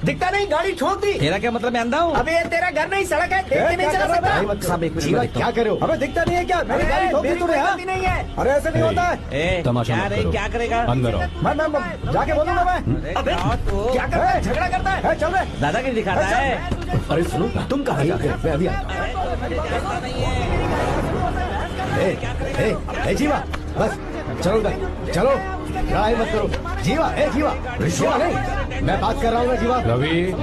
दिखता नहीं, गाड़ी ठोक दी। तेरा क्या मतलब, मैं अंधा हूँ? अबे ये तेरा घर नहीं, सड़क है, देख के नहीं चला सकता। साहब एक जीवा मिनट। क्या करे हो? अबे दिखता नहीं है क्या? मेरी गाड़ी ठोक दी तूने? हाँ? नहीं है। अरे ऐसे नहीं होता है। तमाशा मत करो। क्या करेगा? अंदर आओ। मैं जाके बोलूंगा मैं। अबे क्या करता है? झगड़ा करता है। चल रहे दादागिरी दिखाता है। अरे सुनो, तुम कहाँ जाते हो? मैं अभी ए जीवा, बस चलो उधर, चलो, लड़ाई मत करो। जीवा, जीवा, जीवा नहीं, मैं बात कर रहा हूँ ना जीवा। रवि,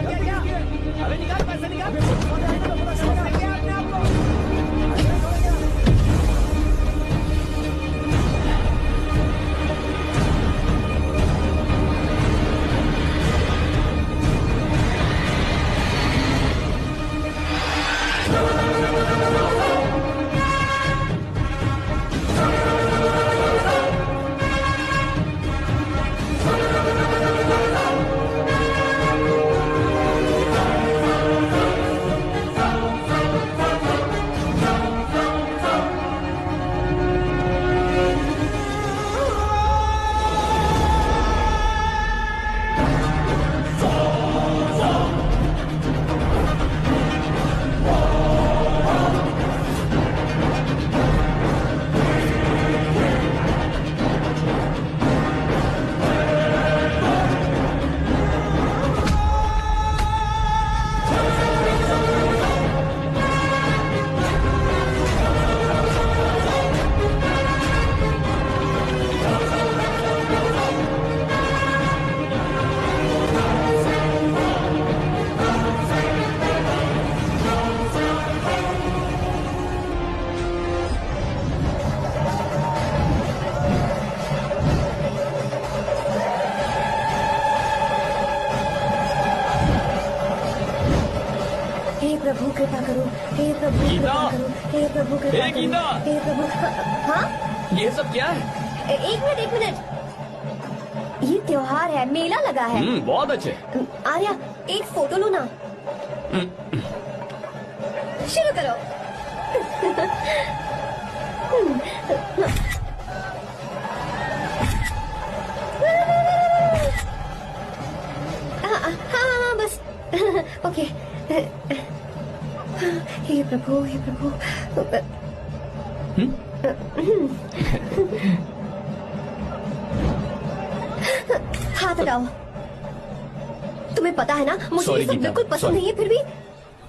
प्रभु कृपा करो, हे प्रभु कृपा करो, हे प्रभु कृपा करो, हे प्रभु। हाँ, ये सब क्या है? एक मिनट, ये त्योहार है, मेला लगा है। बहुत अच्छे। आर्या, एक फोटो लो ना। शुरू करो। हाँ, बस। ओके। हे प्रभु, हे प्रभु। हाथ हटाओ। तुम्हें पता है ना, मुझे ये सब बिल्कुल पसंद नहीं है, फिर भी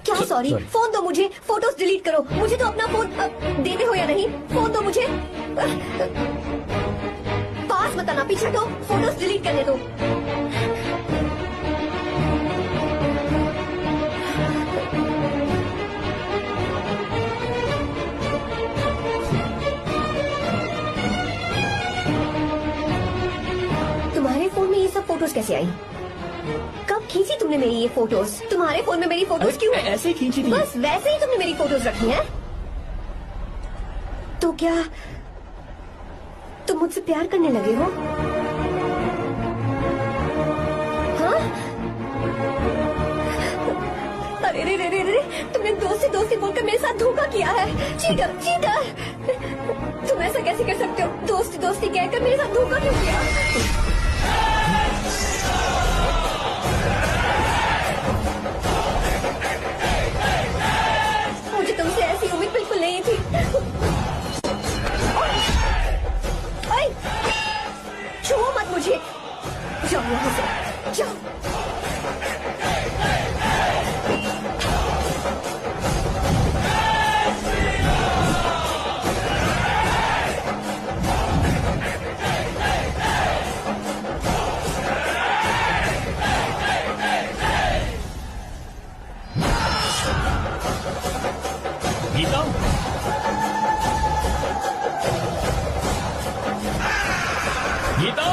क्या सॉरी? फोन दो मुझे, फोटोज डिलीट करो। मुझे तो अपना फोन देते हो या नहीं? फोन दो मुझे। पास मत आना, पीछे हटो, फोटोज डिलीट करने दो। तुम्हारे फोन में ये सब फोटोज कैसे आई? कब खींची तुमने मेरी ये फोटोज? तुम्हारे फोन में मेरी फोटोज क्यों? ऐसे ही खींची थी। बस वैसे ही तुमने मेरी फोटोज रखी हैं? तो क्या तुम मुझसे प्यार करने लगे हो? हाँ? अरे रे रे रे रे, तुमने दोस्ती दोस्ती बोलकर मेरे साथ धोखा किया है। Cheater, cheater! तुम ऐसा कैसे कर सकते हो? दोस्ती दोस्ती कहकर मेरे साथ धोखा क्यों किया? मुझे तुमसे ऐसी उम्मीद बिल्कुल नहीं थी। ओए, छुओ मत मुझे। जाओ यहाँ से, जाओ। गीता, गीता,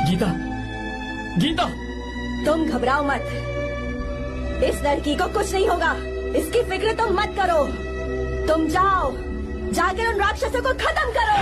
गीता, गीता, तुम घबराओ मत, इस लड़की को कुछ नहीं होगा, इसकी फिक्र तुम मत करो। तुम जाओ, जाकर उन राक्षसों को खत्म करो।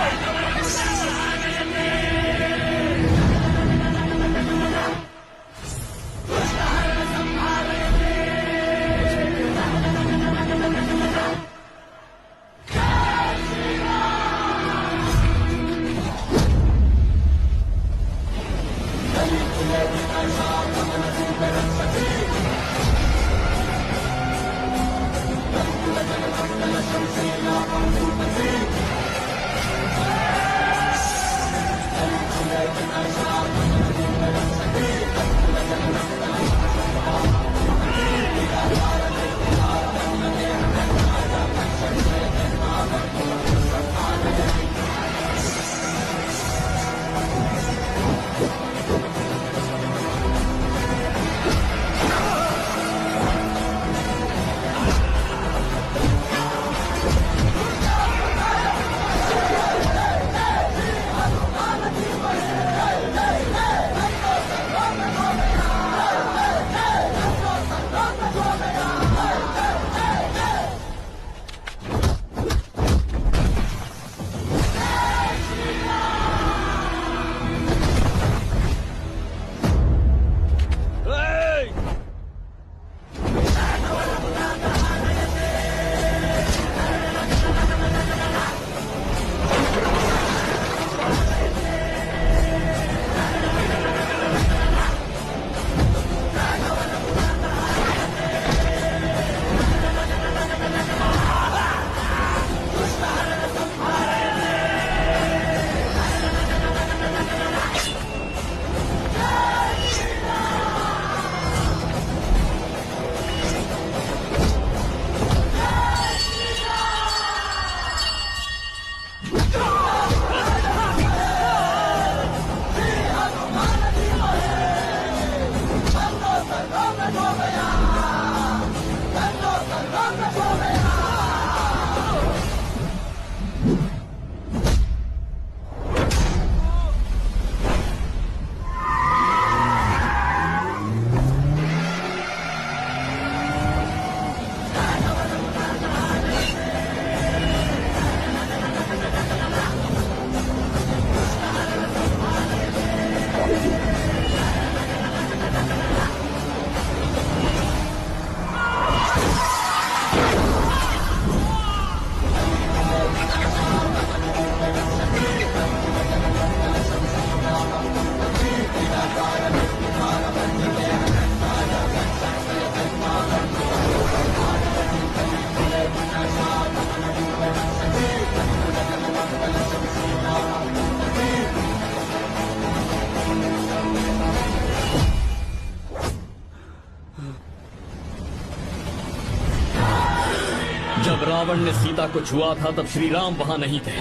जब रावण ने सीता को छुआ था तब श्री राम वहां नहीं थे,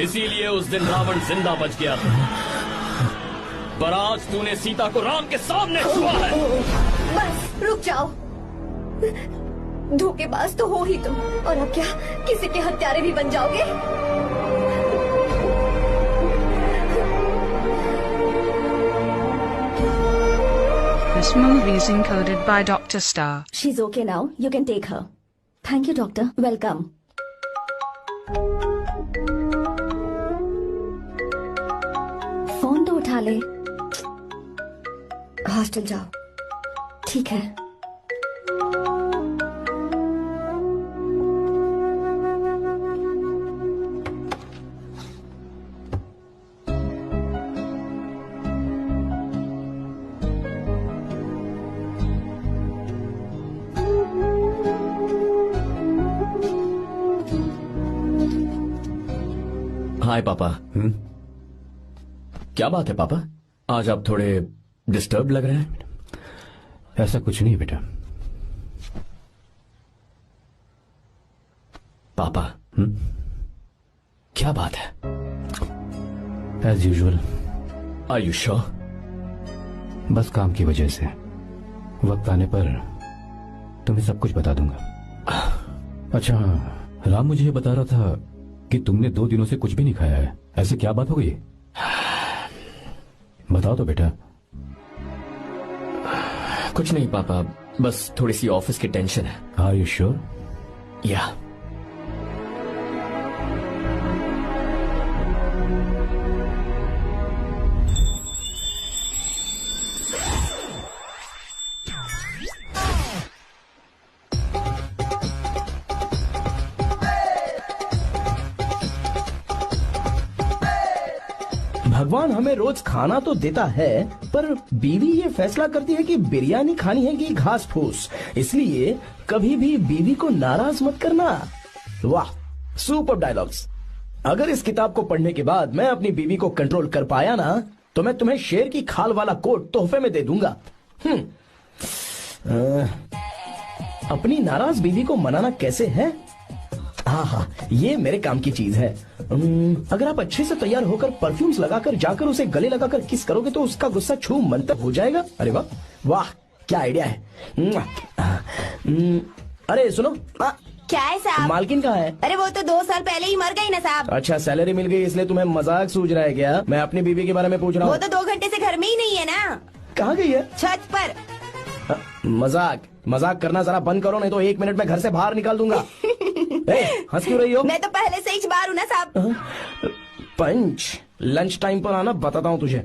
इसीलिए उस दिन रावण जिंदा बच गया था। पर आज तूने सीता को राम के सामने छुआ है। बस रुक जाओ, धोखेबाज तो हो ही तुम, और अब क्या किसी के हत्यारे भी बन जाओगे? This movie is encoded by Dr. Star. She's okay now. You can take her. Thank you, doctor. Welcome. Phone तो उठा ले। हॉस्टल जाओ। ठीक है। हाय पापा। क्या बात है पापा, आज आप थोड़े डिस्टर्ब लग रहे हैं। ऐसा कुछ नहीं बेटा। पापा क्या बात है? As usual. Are you sure? बस काम की वजह से वक्त आने पर तुम्हें सब कुछ बता दूंगा। अच्छा राम मुझे ये बता रहा था कि तुमने 2 दिनों से कुछ भी नहीं खाया है, ऐसे क्या बात हो गई? बताओ तो बेटा। कुछ नहीं पापा, बस थोड़ी सी ऑफिस की टेंशन है। Are you sure? या भगवान हमें रोज खाना तो देता है, पर बीवी ये फैसला करती है कि बिरयानी खानी है कि घास फूस। इसलिए कभी भी बीवी को नाराज मत करना। वाह, सुपर डायलॉग्स। अगर इस किताब को पढ़ने के बाद मैं अपनी बीवी को कंट्रोल कर पाया ना, तो मैं तुम्हें शेर की खाल वाला कोट तोहफे में दे दूंगा। अपनी नाराज बीवी को मनाना कैसे है? हाँ, ये मेरे काम की चीज है। अगर आप अच्छे से तैयार होकर परफ्यूम्स लगाकर जाकर उसे गले लगाकर किस करोगे तो उसका गुस्सा छू मंतर हो जाएगा। अरे वाह वाह, क्या आइडिया है। अरे सुनो, क्या है साहब? मालकिन कहाँ है? अरे वो तो 2 साल पहले ही मर गई ना साहब। अच्छा, सैलरी मिल गई इसलिए तुम्हें मजाक सूझ रहा है क्या? मैं अपनी बीवी के बारे में पूछ रहा हूँ। वो तो 2 घंटे से घर में ही नहीं है ना। कहाँ गई है? छत पर। मजाक करना जरा बंद करो, नहीं तो 1 मिनट में घर से बाहर निकाल दूंगा। हंस क्यों रही हो? मैं तो पहले से ही बाहर हूँ ना साहब। पंच, लंच टाइम पर आना, बताता हूँ तुझे।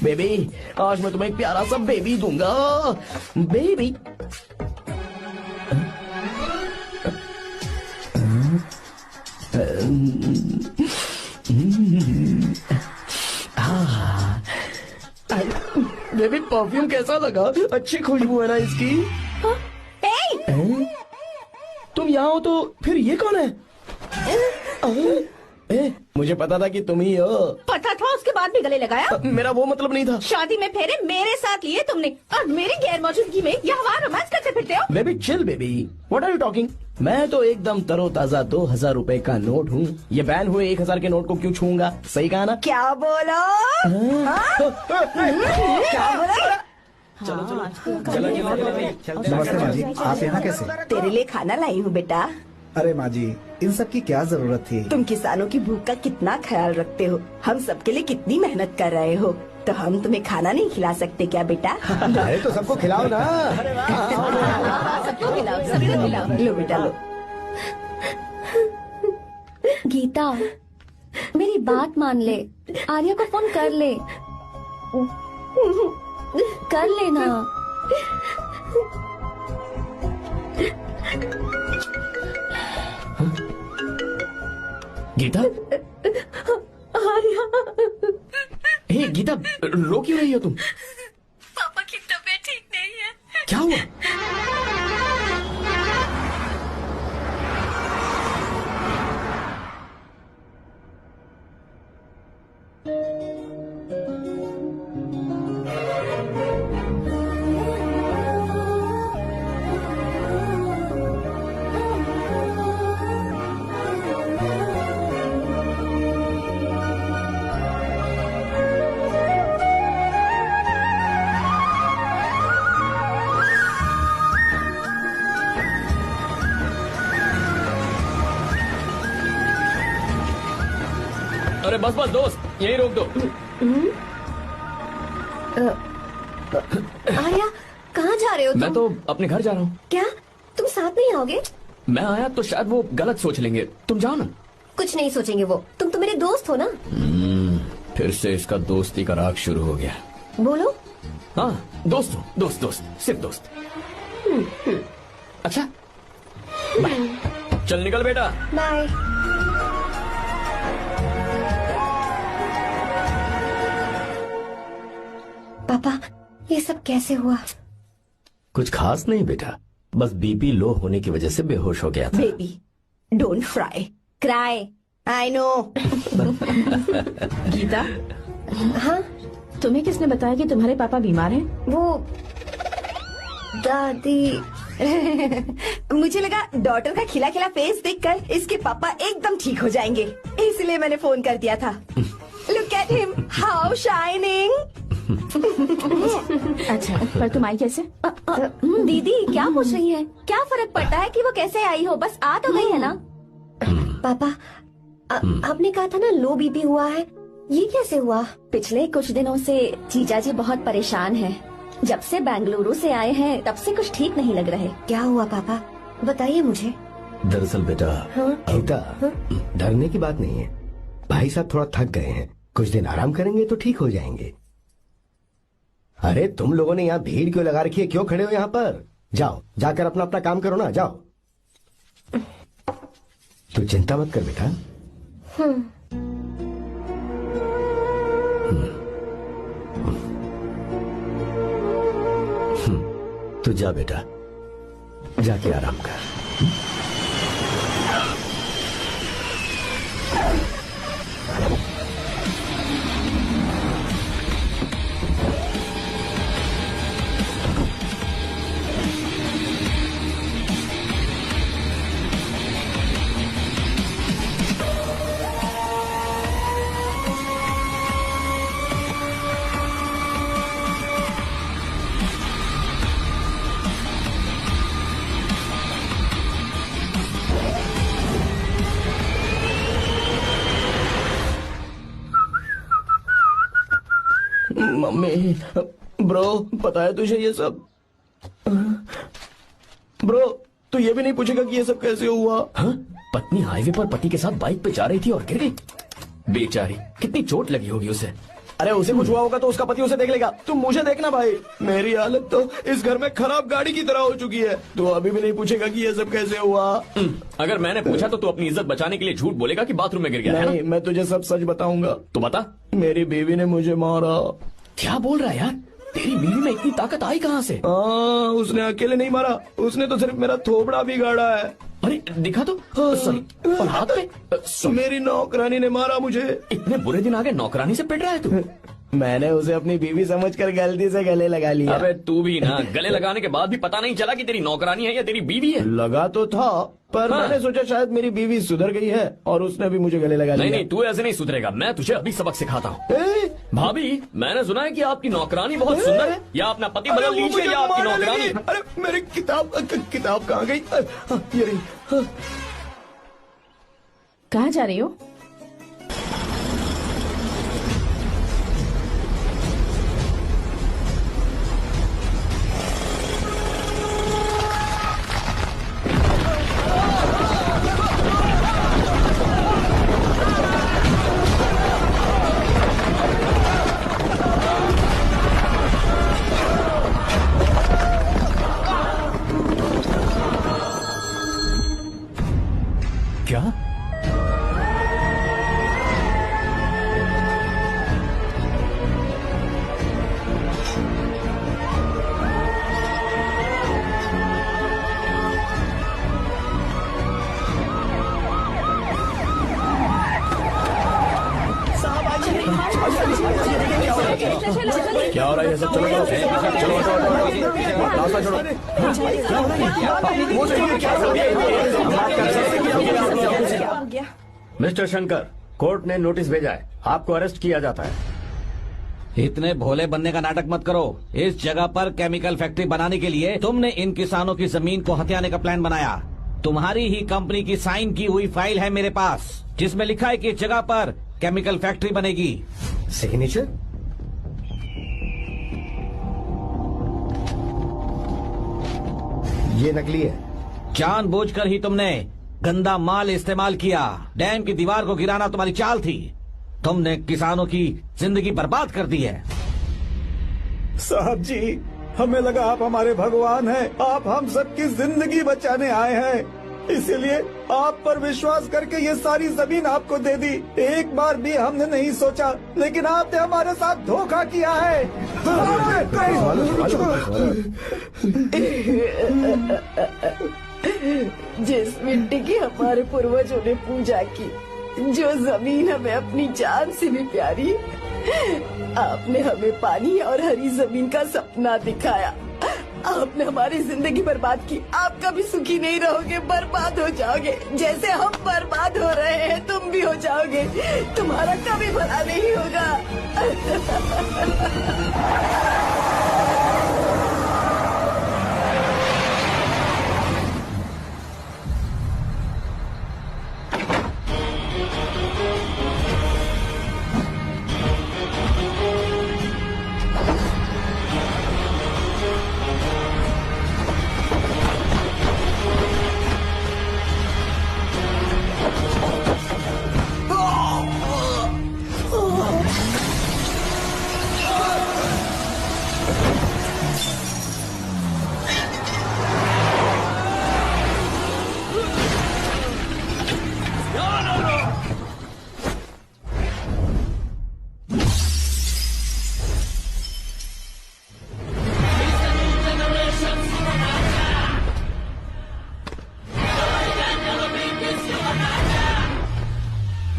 बेबी, आज मैं तुम्हें एक प्यारा सा बेबी दूंगा। बेबी बेबी, परफ्यूम कैसा लगा? अच्छी खुशबू है ना इसकी? तुम यहाँ हो तो फिर ये कौन है? मुझे पता था कि तुम ही हो। पता था, उसके बाद भी गले लगाया? मेरा वो मतलब नहीं था। शादी में फेरे मेरे साथ लिए तुमने और मेरी गैर मौजूदगी में यहाँ रोमांस करते फिरते हो। Baby chill baby, what are you talking? मैं तो एकदम तरोताजा 2000 रुपए का नोट हूँ। ये बैन हुए 1000 के नोट को क्यों छूऊंगा? सही कहा ना? क्या बोलो? क्या बोलो? चलो नमस्ते माँ जी, आप यहाँ कैसे? तेरे लिए खाना लाई हूँ बेटा। अरे माँ जी, इन सब की क्या जरूरत थी? तुम किसानों की भूख का कितना ख्याल रखते हो, हम सबके लिए कितनी मेहनत कर रहे हो, तो हम तुम्हें खाना नहीं खिला सकते क्या बेटा? अरे तो सबको खिलाओ ना। सबको खिलाओ। लो बेटा लो। गीता, मेरी बात मान ले, आर्या को फोन कर ले। कर लेना। गीता, आर्या। हे गीता, रो क्यों रही हो तुम? पापा की तबीयत ठीक नहीं है। क्या हुआ? अरे बस बस दोस्त, यही रोक दो। आर्या, कहाँ जा रहे हो तुम? मैं तो अपने घर जा रहा हूँ। क्या तुम साथ नहीं आओगे? मैं आया तो शायद वो गलत सोच लेंगे, तुम जाओ ना। कुछ नहीं सोचेंगे वो, तुम तो मेरे दोस्त हो ना। फिर से इसका दोस्ती का राग शुरू हो गया। बोलो। हाँ, दोस्त हूँ, दोस्त दोस्त, सिर्फ दोस्त। अच्छा, बाय। चल निकल बेटा। बाय। पापा, ये सब कैसे हुआ? कुछ खास नहीं बेटा, बस बीपी लो होने की वजह से बेहोश हो गया था। Baby, don't fry, cry, I know. Gita, हाँ? तुम्हें किसने बताया कि तुम्हारे पापा बीमार हैं? वो दादी। मुझे लगा डॉटर का खिला खिला फेस देखकर इसके पापा एकदम ठीक हो जाएंगे, इसलिए मैंने फोन कर दिया था। Look at him, how shining. अच्छा, पर तुम आई कैसे? दीदी क्या पूछ रही है? क्या फर्क पड़ता है कि वो कैसे आई हो, बस आ तो गई है ना। पापा, आपने कहा था ना लो बीपी हुआ है, ये कैसे हुआ? पिछले कुछ दिनों से जीजा जी बहुत परेशान हैं। जब से बेंगलुरु से आए हैं तब से कुछ ठीक नहीं लग रहे। क्या हुआ पापा, बताइए मुझे। दरअसल बेटा, गीता, डरने की बात नहीं है। भाई साहब थोड़ा थक गए हैं, कुछ दिन आराम करेंगे तो ठीक हो जाएंगे। अरे तुम लोगों ने यहाँ भीड़ क्यों लगा रखी है, क्यों खड़े हो यहाँ पर? जाओ, जाकर अपना अपना काम करो ना, जाओ। तू चिंता मत कर बेटा। तू जा बेटा, जाके आराम कर। मम्मी, ब्रो, पता है तुझे ये सब? ब्रो, तू ये भी नहीं पूछेगा कि ये सब कैसे हुआ? हाँ? पत्नी हाईवे पर पति के साथ बाइक पे जा रही थी और गिर गई। बेचारी, कितनी चोट लगी होगी उसे। अरे उसे कुछ हुआ होगा तो उसका पति उसे देख लेगा, तुम मुझे देखना भाई। मेरी हालत तो इस घर में खराब गाड़ी की तरह हो चुकी है। तू अभी भी नहीं पूछेगा कि ये सब कैसे हुआ? अगर मैंने पूछा तो तू अपनी इज्जत बचाने के लिए झूठ बोलेगा कि बाथरूम में गिर गया है नहीं, ना? मैं तुझे सब सच बताऊंगा। तो बता। मेरी बीवी ने मुझे मारा। क्या बोल रहा है यार? तेरी बीवी में इतनी ताकत आई कहाँ से? उसने अकेले नहीं मारा, उसने तो सिर्फ मेरा थोबड़ा बिगाड़ा है। अरे दिखा तो। सॉरी, और हाथ पे? मेरी नौकरानी ने मारा मुझे। इतने बुरे दिन आ गए, नौकरानी से पिट रहा है तू? मैंने उसे अपनी बीवी समझकर गलती से गले लगा लिया। अबे तू भी ना, गले लगाने के बाद भी पता नहीं चला कि तेरी नौकरानी है या तेरी बीवी है? लगा तो था, पर मैंने सोचा शायद मेरी बीवी सुधर गई है और उसने भी मुझे गले लगा लिया। नहीं, तू ऐसे नहीं सुधरेगा, मैं तुझे अभी सबक सिखाता हूँ। भाभी, मैंने सुना है कि आपकी नौकरानी बहुत सुंदर है, या अपना पति बदल लीजिए या आपकी नौकरानी। अरे मेरी किताब कहाँ गई? ये रही। कहाँ जा रही हो? क्या? क्या हो रहा है? सब चलो चलो रास्ता छोड़ो। मिस्टर शंकर, कोर्ट ने नोटिस भेजा है, आपको अरेस्ट किया जाता है। इतने भोले बनने का नाटक मत करो। इस जगह पर केमिकल फैक्ट्री बनाने के लिए तुमने इन किसानों की जमीन को हथियाने का प्लान बनाया। तुम्हारी ही कंपनी की साइन की हुई फाइल है मेरे पास, जिसमें लिखा है कि इस जगह पर केमिकल फैक्ट्री बनेगी। सिग्नेचर? ये नकली है। जानबूझकर ही तुमने गंदा माल इस्तेमाल किया। डैम की दीवार को गिराना तुम्हारी चाल थी। तुमने किसानों की जिंदगी बर्बाद कर दी है। साहब जी, हमें लगा आप हमारे भगवान हैं, आप हम सबकी जिंदगी बचाने आए हैं, इसीलिए आप पर विश्वास करके ये सारी जमीन आपको दे दी। एक बार भी हमने नहीं सोचा, लेकिन आपने हमारे साथ धोखा किया है। जिस मिट्टी की हमारे पूर्वजों ने पूजा की, जो जमीन हमें अपनी जान से भी प्यारी, आपने हमें पानी और हरी जमीन का सपना दिखाया। आपने हमारी जिंदगी बर्बाद की। आप कभी सुखी नहीं रहोगे, बर्बाद हो जाओगे। जैसे हम बर्बाद हो रहे हैं तुम भी हो जाओगे। तुम्हारा कभी भला नहीं होगा।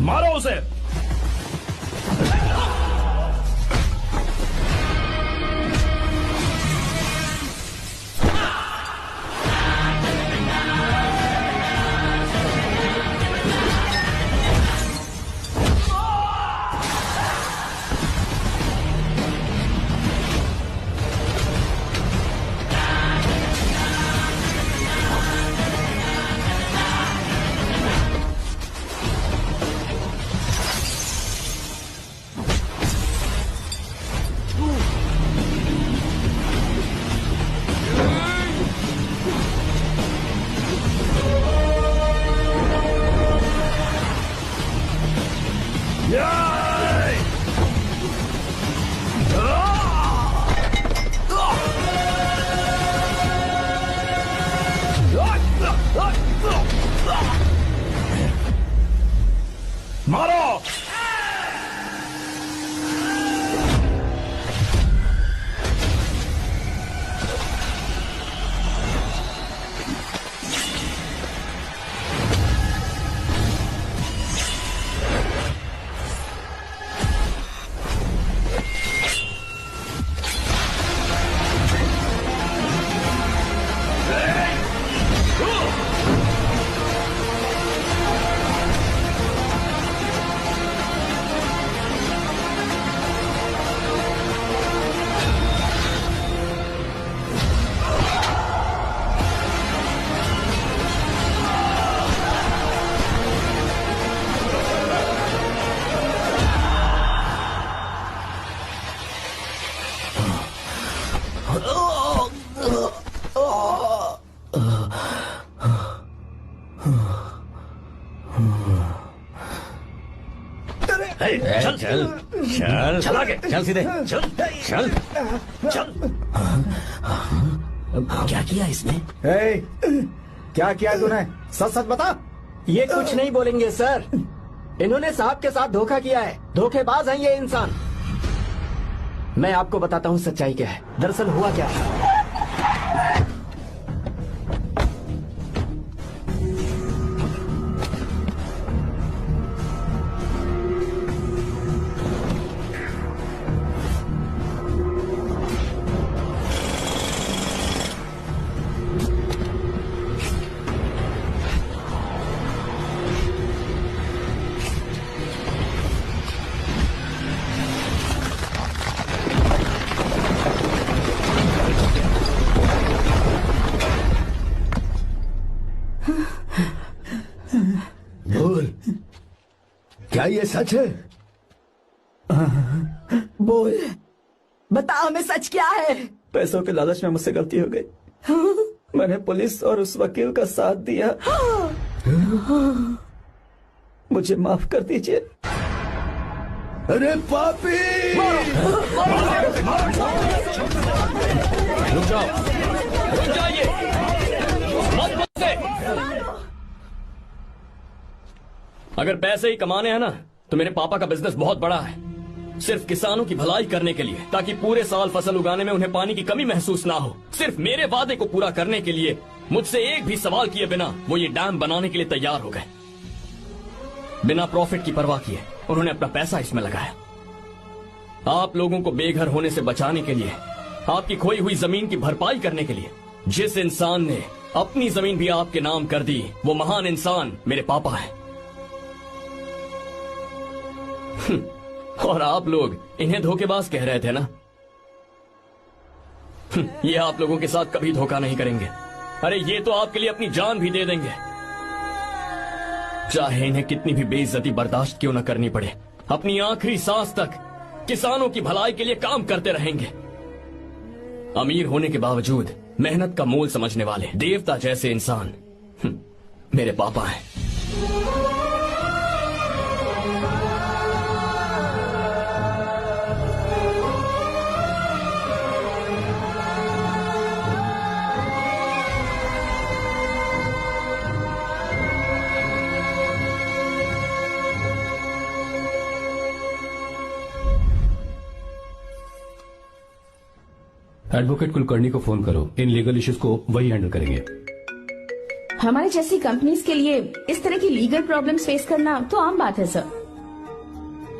मारो उसे। मारो। चल चल चल चल आगे, चल सीधे, चल चल चल। क्या किया इसने? क्या किया तूने? सच सच बता। ये कुछ नहीं बोलेंगे सर। इन्होंने साहब के साथ धोखा किया है। धोखेबाज हैं ये इंसान। मैं आपको बताता हूँ सच्चाई क्या है। दरअसल हुआ क्या है, बोल, क्या ये सच है? बोल, बता हमें सच क्या है। पैसों के लालच में मुझसे गलती हो गई। मैंने पुलिस और उस वकील का साथ दिया। मुझे माफ कर दीजिए। अरे पापी! रुक जाओ, रुक जाइए, मत मुझसे। अगर पैसे ही कमाने हैं ना, तो मेरे पापा का बिजनेस बहुत बड़ा है, सिर्फ किसानों की भलाई करने के लिए, ताकि पूरे साल फसल उगाने में उन्हें पानी की कमी महसूस ना हो। सिर्फ मेरे वादे को पूरा करने के लिए मुझसे एक भी सवाल किए बिना वो ये डैम बनाने के लिए तैयार हो गए। बिना प्रॉफिट की परवाह किए उन्होंने अपना पैसा इसमें लगाया। आप लोगों को बेघर होने से बचाने के लिए, आपकी खोई हुई जमीन की भरपाई करने के लिए। जिस इंसान ने अपनी जमीन भी आपके नाम कर दी, वो महान इंसान मेरे पापा है। और आप लोग इन्हें धोखेबाज कह रहे थे ना? ये आप लोगों के साथ कभी धोखा नहीं करेंगे। अरे ये तो आपके लिए अपनी जान भी दे देंगे, चाहे इन्हें कितनी भी बेइज्जती बर्दाश्त क्यों न करनी पड़े। अपनी आखिरी सांस तक किसानों की भलाई के लिए काम करते रहेंगे। अमीर होने के बावजूद मेहनत का मोल समझने वाले देवता जैसे इंसान मेरे पापा हैं। एडवोकेट कुलकर्णी को फोन करो, इन लीगल इश्यूज को वही हैंडल करेंगे। हमारी जैसी कंपनीज के लिए इस तरह की लीगल प्रॉब्लम्स फेस करना तो आम बात है सर।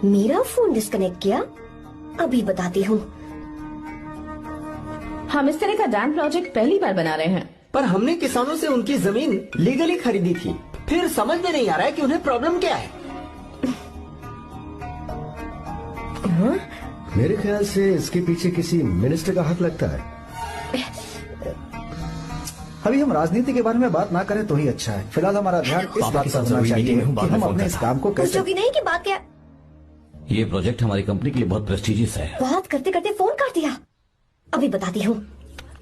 मेरा फोन डिस्कनेक्ट किया? अभी बताती हूँ। हम इस तरह का डैम प्रोजेक्ट पहली बार बना रहे हैं। पर हमने किसानों से उनकी जमीन लीगली खरीदी थी, फिर समझ में नहीं आ रहा है कि उन्हें प्रॉब्लम क्या है। मेरे ख्याल से इसके पीछे किसी मिनिस्टर का हाथ लगता है। अभी हम राजनीति के बारे में बात ना करें तो ही अच्छा है। फिलहाल हमारा ध्यान इस बात पर होना चाहिए कि हम अपने इस काम को कैसे। पूछोगी नहीं कि बात क्या? ये प्रोजेक्ट हमारी कंपनी के लिए बहुत प्रेस्टिजियस है। बात करते करते फोन काट दिया। अभी बताती हूँ।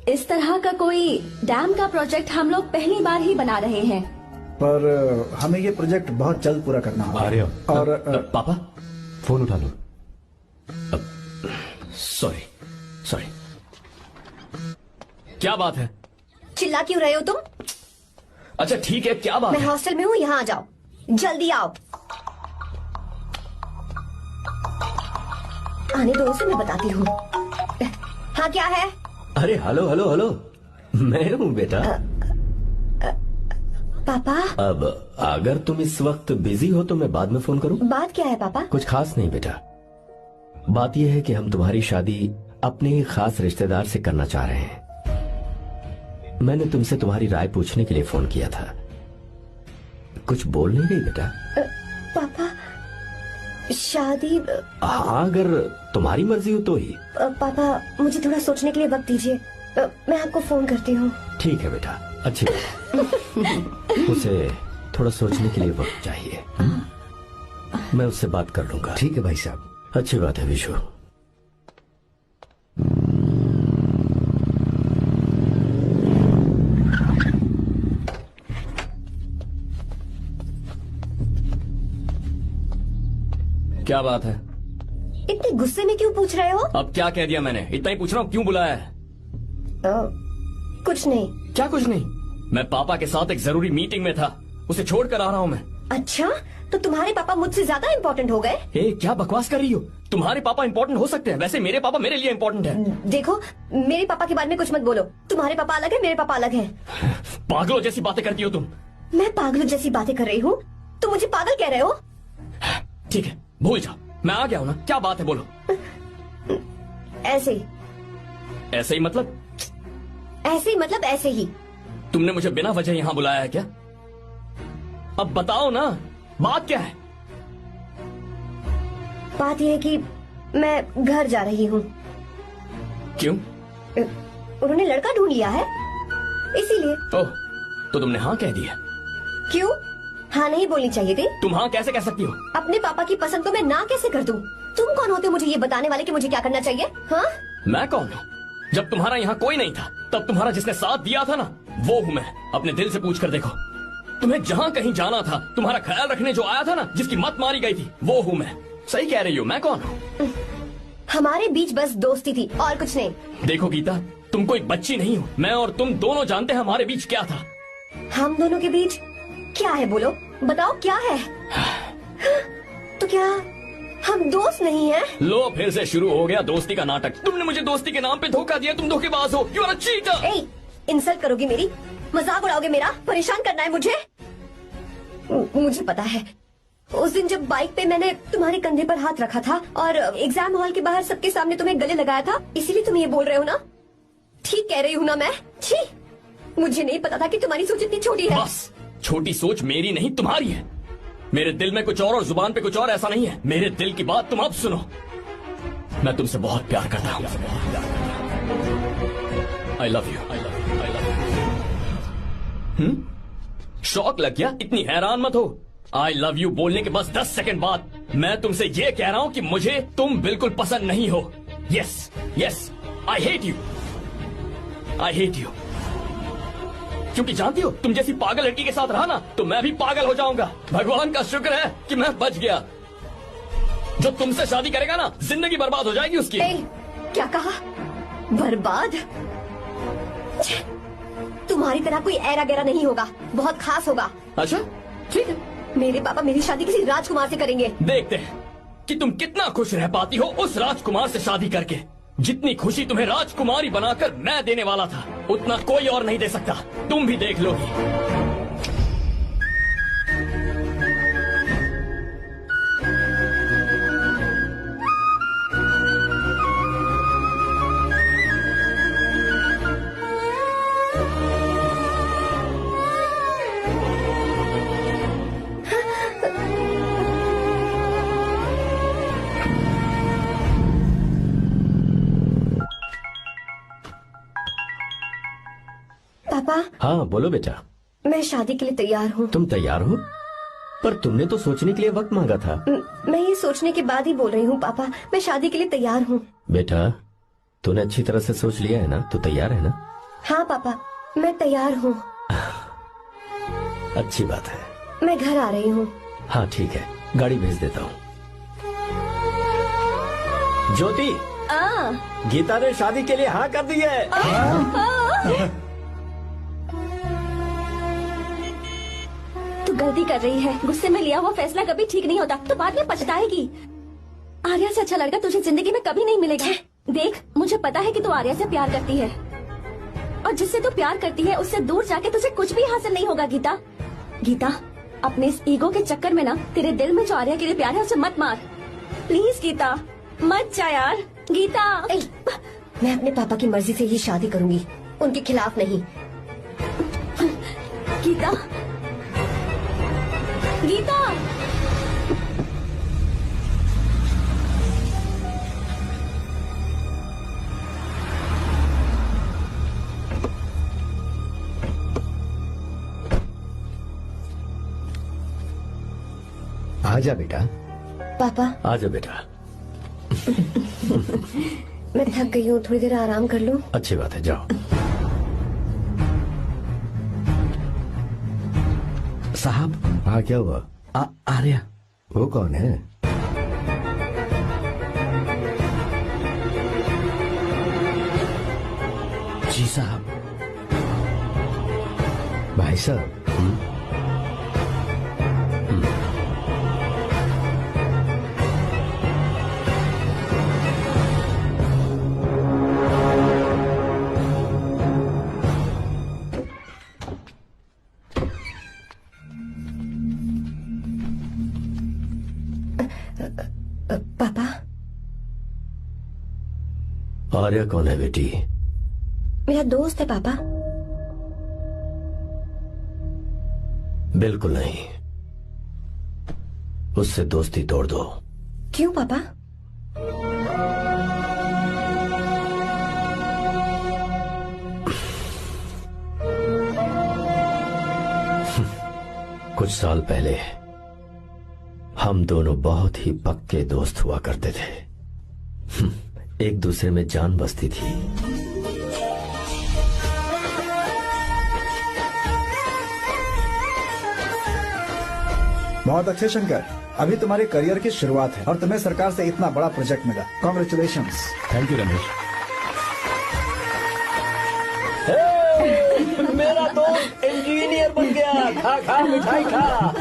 इस तरह का कोई डैम का प्रोजेक्ट हम लोग पहली बार ही बना रहे हैं। पर हमें ये प्रोजेक्ट बहुत जल्द पूरा करना होगा। और पापा फोन उठा लो। सॉरी सॉरी, क्या बात है? चिल्ला क्यों रहे हो तुम? अच्छा ठीक है, क्या बात मैं है? हॉस्टल में हूँ, यहाँ आ जाओ, जल्दी आओ। आने दो उसे, मैं बताती हूँ। हाँ क्या है? अरे हेलो हेलो हेलो, मैं हूँ बेटा। पापा। अब अगर तुम इस वक्त बिजी हो तो मैं बाद में फोन करूँ? बात क्या है पापा? कुछ खास नहीं बेटा, बात यह है कि हम तुम्हारी शादी अपने ही खास रिश्तेदार से करना चाह रहे हैं। मैंने तुमसे तुम्हारी राय पूछने के लिए फोन किया था। कुछ बोल नहीं रही बेटा? पापा शादी। हाँ अगर तुम्हारी मर्जी हो तो ही। पापा मुझे थोड़ा सोचने के लिए वक्त दीजिए, मैं आपको फोन करती हूँ। ठीक है बेटा, अच्छी बात। उसे थोड़ा सोचने के लिए वक्त चाहिए। मैं उससे बात कर लूंगा। ठीक है भाई साहब। अच्छी बात है विशु। क्या बात है? इतने गुस्से में क्यों पूछ रहे हो? अब क्या कह दिया मैंने? इतना ही पूछ रहा हूँ, क्यों बुलाया है? कुछ नहीं। क्या कुछ नहीं? मैं पापा के साथ एक जरूरी मीटिंग में था, उसे छोड़कर आ रहा हूँ मैं। अच्छा, तो तुम्हारे पापा मुझसे ज्यादा इम्पोर्टेंट हो गए? क्या बकवास कर रही हो? तुम्हारे पापा इम्पोर्टेंट हो सकते हैं, वैसे मेरे पापा मेरे लिए इम्पोर्टेंट है। देखो मेरे पापा के बारे में कुछ मत बोलो। तुम्हारे पापा अलग है, मेरे पापा अलग है। पागलों जैसी बातें करती हो तुम। मैं पागलों जैसी बातें कर रही हूँ? तुम मुझे पागल कह रहे हो? ठीक है भूल जाओ, मैं आ गया हूँ ना। क्या बात है बोलो। ऐसे ही। ऐसे ही मतलब? ऐसे ही मतलब ऐसे ही। तुमने मुझे बिना वजह यहाँ बुलाया है क्या? अब बताओ ना, बात क्या है? बात यह है कि मैं घर जा रही हूँ। क्यों? उन्होंने लड़का ढूंढ लिया है, इसीलिए। ओह, तो तुमने हाँ कह दिया? क्यों? हाँ नहीं बोलनी चाहिए थी? तुम हाँ कैसे कह सकती हो? अपने पापा की पसंद को मैं ना कैसे कर दूं? तुम कौन होते हो मुझे ये बताने वाले कि मुझे क्या करना चाहिए? हाँ? मैं कौन हूँ? जब तुम्हारा यहाँ कोई नहीं था, तब तुम्हारा जिसने साथ दिया था ना, वो हूँ मैं, अपने दिल से पूछ कर देखो। तुम्हें जहाँ कहीं जाना था, तुम्हारा ख्याल रखने जो आया था ना, जिसकी मत मारी गई थी, वो हूँ मैं। सही कह रही हो, मैं कौन हूँ? हमारे बीच बस दोस्ती थी और कुछ नहीं। देखो गीता, तुम कोई बच्ची नहीं हो। मैं और तुम दोनों जानते हैं हमारे बीच क्या था। हम दोनों के बीच क्या है, बोलो, बताओ क्या है? तो क्या हम दोस्त नहीं हैं? लो, फिर से शुरू हो गया दोस्ती का नाटक। तुमने मुझे दोस्ती के नाम पे धोखा दिया, तुम धोखेबाज हो। You are a cheater. ए, इंसल्ट करोगे मेरी? मजाक उड़ाओगे मेरा? परेशान करना है मुझे? मुझे पता है, उस दिन जब बाइक पे मैंने तुम्हारे कंधे पर हाथ रखा था और एग्जाम हॉल के बाहर सबके सामने तुम्हें गले लगाया था, इसीलिए तुम ये बोल रहे हो ना? ठीक कह रही हूँ ना मैं? छी, मुझे नहीं पता था कि तुम्हारी सोच इतनी छोटी है। बस, छोटी सोच मेरी नहीं तुम्हारी है। मेरे दिल में कुछ और जुबान पे कुछ और, ऐसा नहीं है। मेरे दिल की बात तुम अब सुनो। मैं तुमसे बहुत प्यार करता हूँ। I love you. शौक लग गया? इतनी हैरान मत हो। आई लव यू बोलने के बस 10 सेकंड बाद मैं तुमसे ये कह रहा हूँ कि मुझे तुम बिल्कुल पसंद नहीं हो। Yes yes, I hate you. I hate you. क्योंकि जानती हो, तुम जैसी पागल लड़की के साथ रहा ना, तो मैं भी पागल हो जाऊंगा। भगवान का शुक्र है कि मैं बच गया। जो तुमसे शादी करेगा ना, जिंदगी बर्बाद हो जाएगी उसकी। क्या कहा? बर्बाद? तुम्हारी तरह कोई ऐरा गैरा नहीं होगा, बहुत खास होगा। अच्छा ठीक है। मेरे पापा मेरी शादी किसी राजकुमार से करेंगे। देखते हैं कि तुम कितना खुश रह पाती हो उस राजकुमार से शादी करके। जितनी खुशी तुम्हें राजकुमारी बनाकर मैं देने वाला था, उतना कोई और नहीं दे सकता। तुम भी देख लोगी। पापा। हाँ बोलो बेटा। मैं शादी के लिए तैयार हूँ। तुम तैयार हो? पर तुमने तो सोचने के लिए वक्त मांगा था। मैं ये सोचने के बाद ही बोल रही हूँ पापा, मैं शादी के लिए तैयार हूँ। बेटा, तूने अच्छी तरह से सोच लिया है ना? तू तैयार है ना? हाँ पापा, मैं तैयार हूँ। अच्छी बात है। मैं घर आ रही हूँ। हाँ ठीक है, गाड़ी भेज देता हूँ। ज्योति, गीता ने शादी के लिए हाँ कर दी है। तू गलती कर रही है। गुस्से में लिया हुआ फैसला कभी ठीक नहीं होता, तो बाद में पछताएगी। आर्या से अच्छा लड़का तुझे जिंदगी में कभी नहीं मिलेगा। देख, मुझे पता है कि तू आर्या से प्यार करती है, और जिससे तू प्यार करती है उससे दूर जाके तुझे कुछ भी हासिल नहीं होगा। गीता, गीता, अपने इस ईगो के चक्कर में ना तेरे दिल में जो आर्या के लिए प्यार है उसे मत मार। प्लीज गीता, मत जा यार। गीता, मैं अपने पापा की मर्जी से ही शादी करूंगी, उनके खिलाफ नहीं। गीता, गीता, आजा बेटा। पापा। आजा बेटा। मैं थक गई हूँ, थोड़ी देर आराम कर लूँ। अच्छी बात है, जाओ। साहब। हाँ क्या हुआ? आर्या। वो कौन है? जी साहब। भाई साहब। पापा। आर्या कौन है बेटी? मेरा दोस्त है पापा। बिल्कुल नहीं, उससे दोस्ती तोड़ दो। क्यों पापा? कुछ साल पहले हम दोनों बहुत ही पक्के दोस्त हुआ करते थे। एक दूसरे में जान बसती थी। बहुत अच्छे शंकर, अभी तुम्हारे करियर की शुरुआत है और तुम्हें सरकार से इतना बड़ा प्रोजेक्ट मिला। कॉन्ग्रेचुलेशंस। Thank you Ramesh. मेरा दोस्त इंजीनियर बन गया। खा खा मिठाई खा।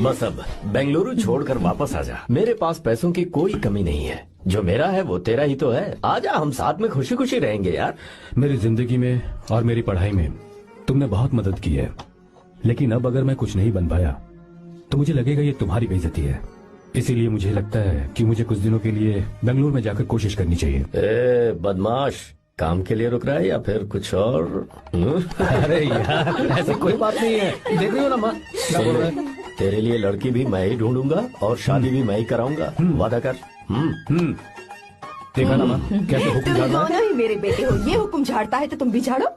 बस अब बेंगलुरु छोड़कर वापस आ जा। मेरे पास पैसों की कोई कमी नहीं है। जो मेरा है वो तेरा ही तो है। आजा, हम साथ में खुशी खुशी रहेंगे यार। मेरी जिंदगी में और मेरी पढ़ाई में तुमने बहुत मदद की है, लेकिन अब अगर मैं कुछ नहीं बन पाया तो मुझे लगेगा ये तुम्हारी बेइज्जती है। इसीलिए मुझे लगता है कि मुझे कुछ दिनों के लिए बेंगलुरु में जाकर कोशिश करनी चाहिए। ए बदमाश, काम के लिए रुक रहा है या फिर कुछ और? अरे यार, ऐसी कोई बात नहीं है। देख रही हो ना माँ, क्या बोल रहा है? तेरे लिए लड़की भी मैं ही ढूंढूंगा और शादी भी मैं ही कराऊंगा। वादा कर। देखा ना माँ, कैसे हुक्म तुम झाड़ना है? दोनों ही मेरे बेटे हो। ये हुक्म झाड़ता है तो तुम भी झाड़ो।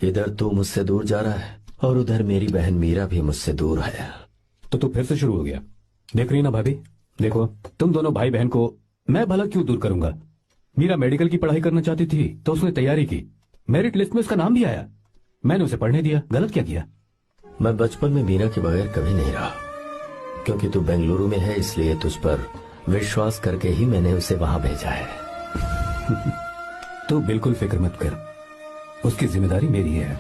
इधर तू मुझसे दूर जा रहा है और उधर मेरी बहन मीरा भी मुझसे दूर है। तो तू फिर से शुरू हो गया। देख रही ना भाभी, देखो तुम दोनों भाई बहन को मैं भला क्यों दूर करूंगा। मीरा मेडिकल की पढ़ाई करना चाहती थी तो उसने तैयारी की, मेरिट लिस्ट में उसका नाम भी आया, मैंने उसे पढ़ने दिया। गलत क्या किया? मैं बचपन में मीरा के बगैर कभी नहीं रहा। क्योंकि तू बेंगलुरु में है इसलिए तुझ पर विश्वास करके ही मैंने उसे वहां भेजा है। तू बिल्कुल फिक्र मत कर, उसकी जिम्मेदारी मेरी है।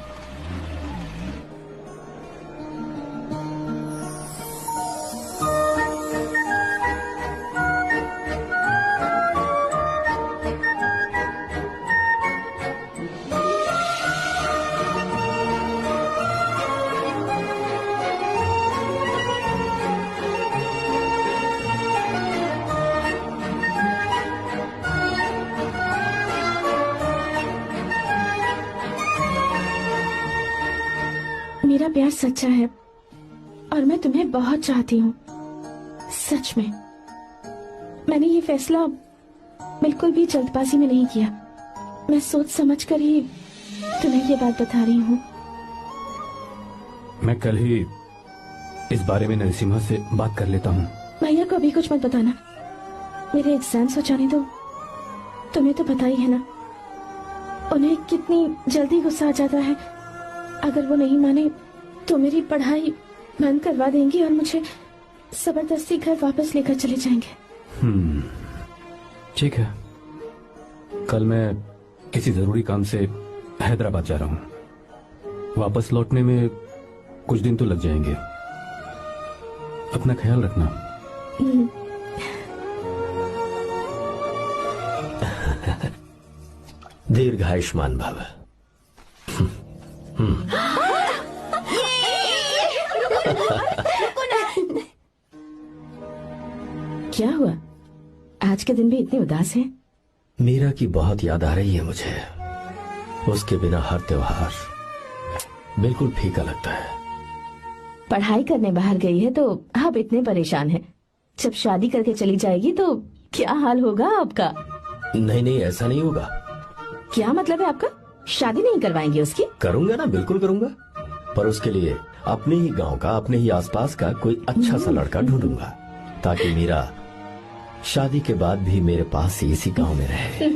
मेरा प्यार सच्चा है और मैं तुम्हें बहुत चाहती हूँ, सच में। मैंने ये फैसला बिल्कुल भी जल्दबाजी में नहीं किया। मैं सोच समझ कर ही तुम्हें ये बात बता रही हूँ। मैं कल ही इस बारे में नरसिम्हा से बात कर लेता हूँ। भैया को अभी कुछ मत बताना, मेरे एग्जाम्स हो जाने दो। तुम्हें तो पता ही है ना उन्हें कितनी जल्दी गुस्सा आ जाता है। अगर वो नहीं माने तो मेरी पढ़ाई बंद करवा देंगे और मुझे जबरदस्ती घर वापस लेकर चले जाएंगे। ठीक है, कल मैं किसी जरूरी काम से हैदराबाद जा रहा हूँ। वापस लौटने में कुछ दिन तो लग जाएंगे। अपना ख्याल रखना। दीर्घायुष्मान भव। क्या हुआ? आज के दिन भी इतने उदास हैं? मीरा की बहुत याद आ रही है मुझे। उसके बिना हर त्योहार बिल्कुल फीका लगता है। पढ़ाई करने बाहर गई है तो आप इतने परेशान हैं। जब शादी करके चली जाएगी तो क्या हाल होगा आपका? नहीं नहीं, ऐसा नहीं होगा। क्या मतलब है आपका? शादी नहीं करवाएंगे उसकी? करूंगा ना, बिल्कुल करूंगा, पर उसके लिए अपने ही गांव का, अपने ही आसपास का कोई अच्छा सा लड़का ढूंढूंगा ताकि मीरा शादी के बाद भी मेरे पास ही इसी गांव में रहे।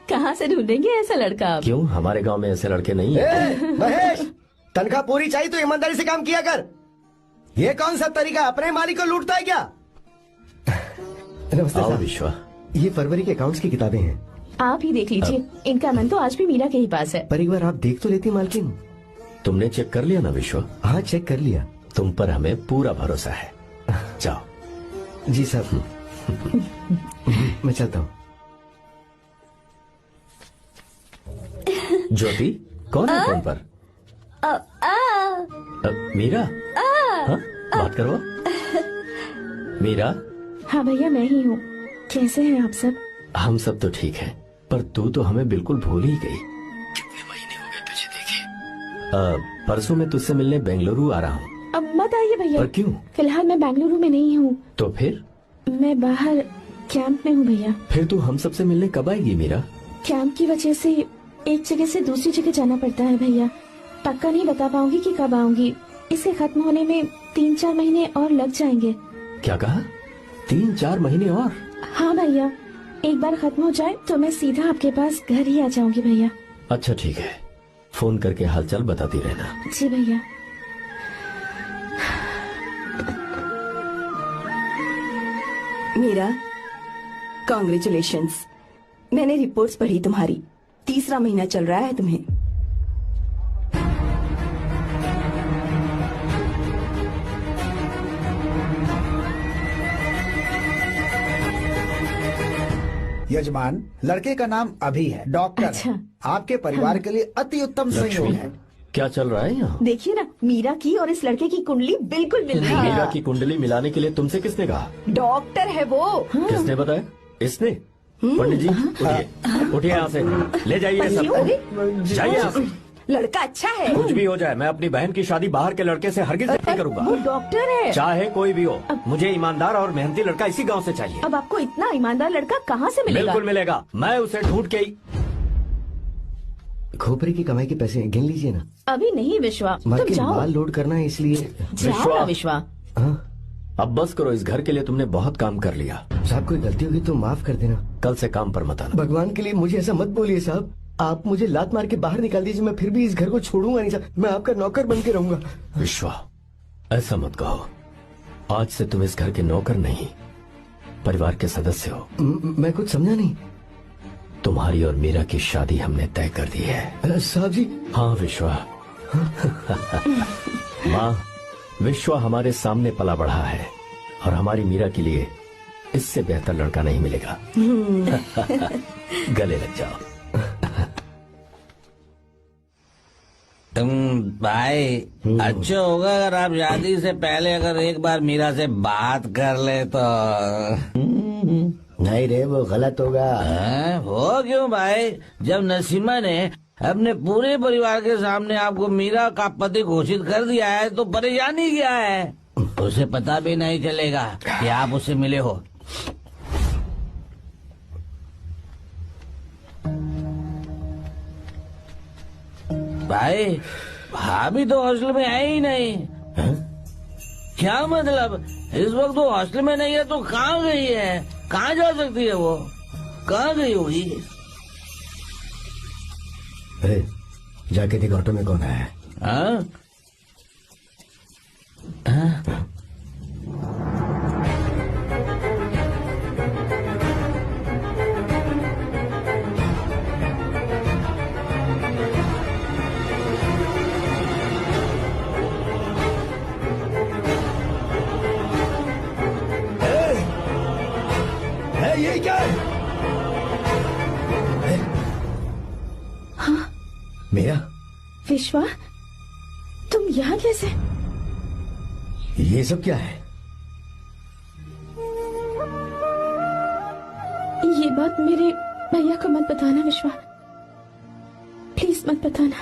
कहाँ से ढूंढेंगे ऐसा लड़का आप? क्यों, हमारे गांव में ऐसे लड़के नहीं है? महेश, तनख्वाह पूरी चाहिए तो ईमानदारी से काम किया कर। ये कौन सा तरीका, अपने मालिक को लूटता है क्या? नमस्ते आओ साहब। विश्वा। ये फरवरी के अकाउंट्स की किताबें हैं। आप ही देख लीजिए, इनका मन तो आज भी मीरा के ही पास है। पर एक बार आप देख तो लेती मालकिन। तुमने चेक कर लिया ना विश्वा? हाँ, चेक कर लिया। तुम पर हमें पूरा भरोसा है। जाओ। जी साहब। मैं चलता हूँ। ज्योति, कौन है फोन पर? मीरा? हाँ, बात करो। मीरा? हाँ भैया, मैं ही हूँ। कैसे हैं आप सब? हम सब तो ठीक हैं, पर तू तो हमें बिल्कुल भूल ही गई। कितने महीने हो गए तुझे देखे। परसों मैं तुझसे मिलने बेंगलुरु आ रहा हूँ। अब मत आइए भैया। पर क्यों? फिलहाल मैं बेंगलुरु में नहीं हूँ। तो फिर? मैं बाहर कैंप में हूँ भैया। फिर तू हम सबसे मिलने कब आएगी मीरा? कैंप की वजह से एक जगह से दूसरी जगह जाना पड़ता है भैया। पक्का नहीं बता पाऊंगी कि कब आऊंगी। इसे खत्म होने में 3-4 महीने और लग जाएंगे। क्या कहा? 3-4 महीने और? हाँ भैया, एक बार खत्म हो जाए तो मैं सीधा आपके पास घर ही आ जाऊंगी भैया। अच्छा ठीक है, फोन करके हालचाल बताती रहना। जी भैया। मीरा, कॉन्ग्रेचुलेशंस। मैंने रिपोर्ट्स पढ़ी तुम्हारी। 3रा महीना चल रहा है तुम्हें। यजमान, लड़के का नाम अभी है, डॉक्टर। अच्छा। आपके परिवार के लिए अति उत्तम संयोग है। क्या चल रहा है यहाँ? देखिए ना, मीरा की और इस लड़के की कुंडली बिल्कुल मिल रही है। मीरा की कुंडली मिलाने के लिए तुमसे किसने कहा? डॉक्टर है वो। किसने बताया? इसने? पंडित जी उठिए, उठिए यहाँ से, ले जाइए सब, जाइए यहाँ से। लड़का अच्छा है। कुछ भी हो जाए, मैं अपनी बहन की शादी बाहर के लड़के से हरगिज नहीं करूंगा। वो डॉक्टर है। चाहे कोई भी हो, मुझे ईमानदार और मेहनती लड़का इसी गांव से चाहिए। अब आपको इतना ईमानदार लड़का कहाँ से मिलेगा? बिल्कुल मिलेगा, मैं उसे ढूंढ के ही। खोपरे की कमाई के पैसे गिन लीजिए ना। अभी नहीं विश्वा, तुम मार्केट जाओ। माल लोड करना है इसलिए। जाओ ना विश्वा। हाँ? अब बस करो, इस घर के लिए तुमने बहुत काम कर लिया। साहब कोई गलती होगी तो माफ कर देना। कल से काम पर मत आना। भगवान के लिए मुझे ऐसा मत बोलिए साहब। आप मुझे लात मार के बाहर निकाल दीजिए, मैं फिर भी इस घर को छोड़ूंगा नहीं साहब। मैं आपका नौकर बन के रहूंगा। विश्वा, ऐसा मत कहो। आज से तुम इस घर के नौकर नहीं, परिवार के सदस्य हो। मैं कुछ समझा नहीं। तुम्हारी और मीरा की शादी हमने तय कर दी है। साहब जी। हाँ विश्वा। माँ, विश्वा हमारे सामने पला बढ़ा है और हमारी मीरा के लिए इससे बेहतर लड़का नहीं मिलेगा। गले लग जाओ। तुम भाई, अच्छा होगा अगर आप शादी से पहले अगर एक बार मीरा से बात कर ले तो। नहीं रे, वो गलत होगा। हो क्यों भाई? जब नसीमा ने अपने पूरे परिवार के सामने आपको मीरा का पति घोषित कर दिया है तो परेशानी क्या है? उसे पता भी नहीं चलेगा कि आप उससे मिले हो। भाई, भाभी तो हॉस्टल में है ही नहीं। क्या मतलब? इस वक्त वो हॉस्टल में नहीं है तो कहाँ गई है? कहाँ जा सकती है वो? कहाँ गई होगी? जाके देख ऑटो में कौन है। हाँ? ये क्या है? हाँ? मेरा विश्वा, तुम यहाँ कैसे? ये सब क्या है? ये बात मेरे भैया को मत बताना विश्वा, प्लीज मत बताना।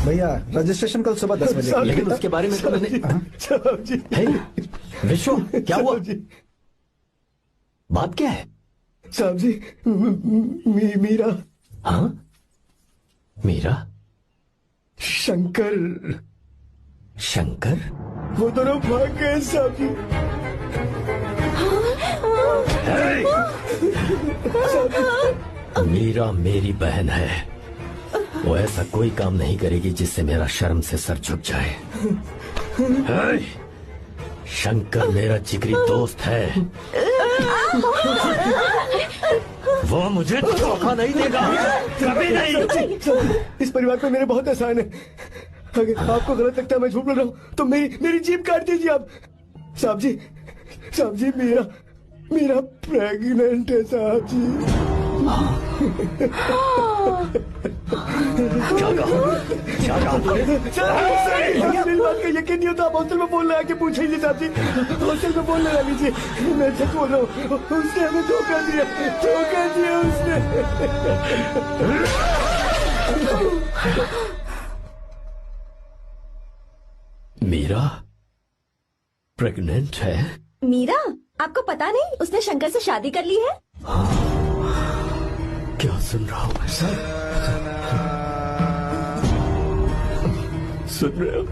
भैया, रजिस्ट्रेशन कल सुबह 10 बजे। लेकिन उसके बारे में तो मैंने। विश्व, क्या हुआ? बात क्या है? साहब जी, मीरा। हाँ? मीरा? शंकर। शंकर? वो दोनों भाग गए साहब जी। मीरा मेरी बहन है, वो ऐसा कोई काम नहीं करेगी जिससे मेरा शर्म से सर झुक जाए। शंकर मेरा जिगरी दोस्त है, वो मुझे धोखा नहीं देगा, कभी नहीं। इस परिवार पे मेरे बहुत एहसान है। अगर आपको गलत लगता है मैं झूठ बोल रहा हूँ तो मेरी जीभ काट दीजिए आप। साहब जी, मेरा प्रेग्नेंट है साहब जी। क्या कहा तूने? मेरी बात का यकीन नहीं होता, आप हॉस्टल में फोन लगा के पूछ लीजिए साहब जी। हॉस्टल में फोन लगा लीजिए, मैं सच बोल रहा हूँ। उसने हमें धोखा दिया उसने। मीरा प्रेग्नेंट है? मीरा, आपको पता नहीं उसने शंकर से शादी कर ली है? क्या सुन रहा हूँ मैं? सुन रहे हो?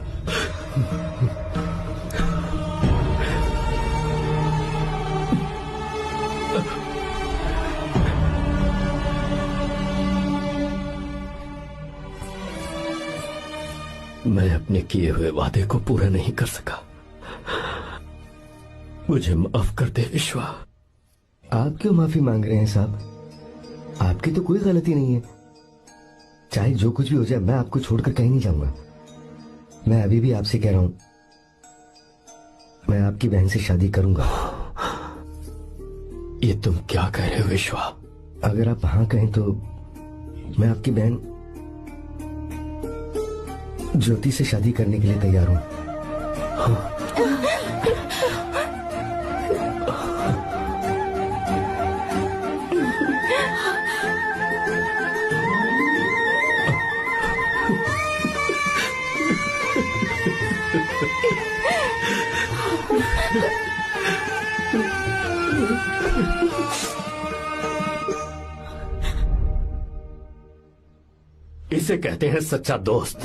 मैं अपने किए हुए वादे को पूरा नहीं कर सका, मुझे माफ कर दे विश्वा। आप क्यों माफी मांग रहे हैं साहब? आपकी तो कोई गलती नहीं है। चाहे जो कुछ भी हो जाए, मैं आपको छोड़कर कहीं नहीं जाऊंगा। मैं अभी भी आपसे कह रहा हूं, मैं आपकी बहन से शादी करूंगा। ये तुम क्या कह रहे हो विश्वा? अगर आप हाँ कहें तो मैं आपकी बहन ज्योति से शादी करने के लिए तैयार हूं। इसे कहते हैं सच्चा दोस्त।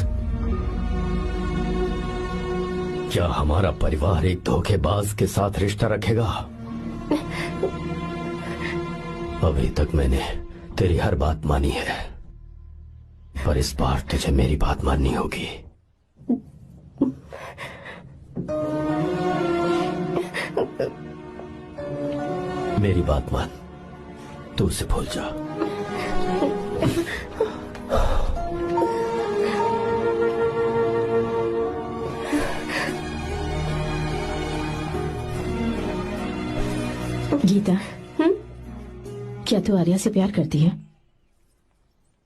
क्या हमारा परिवार एक धोखेबाज के साथ रिश्ता रखेगा? अभी तक मैंने तेरी हर बात मानी है, पर इस बार तुझे मेरी बात माननी होगी। मेरी बात मान, तू उसे भूल जा। गीता, क्या तू आर्या से प्यार करती है?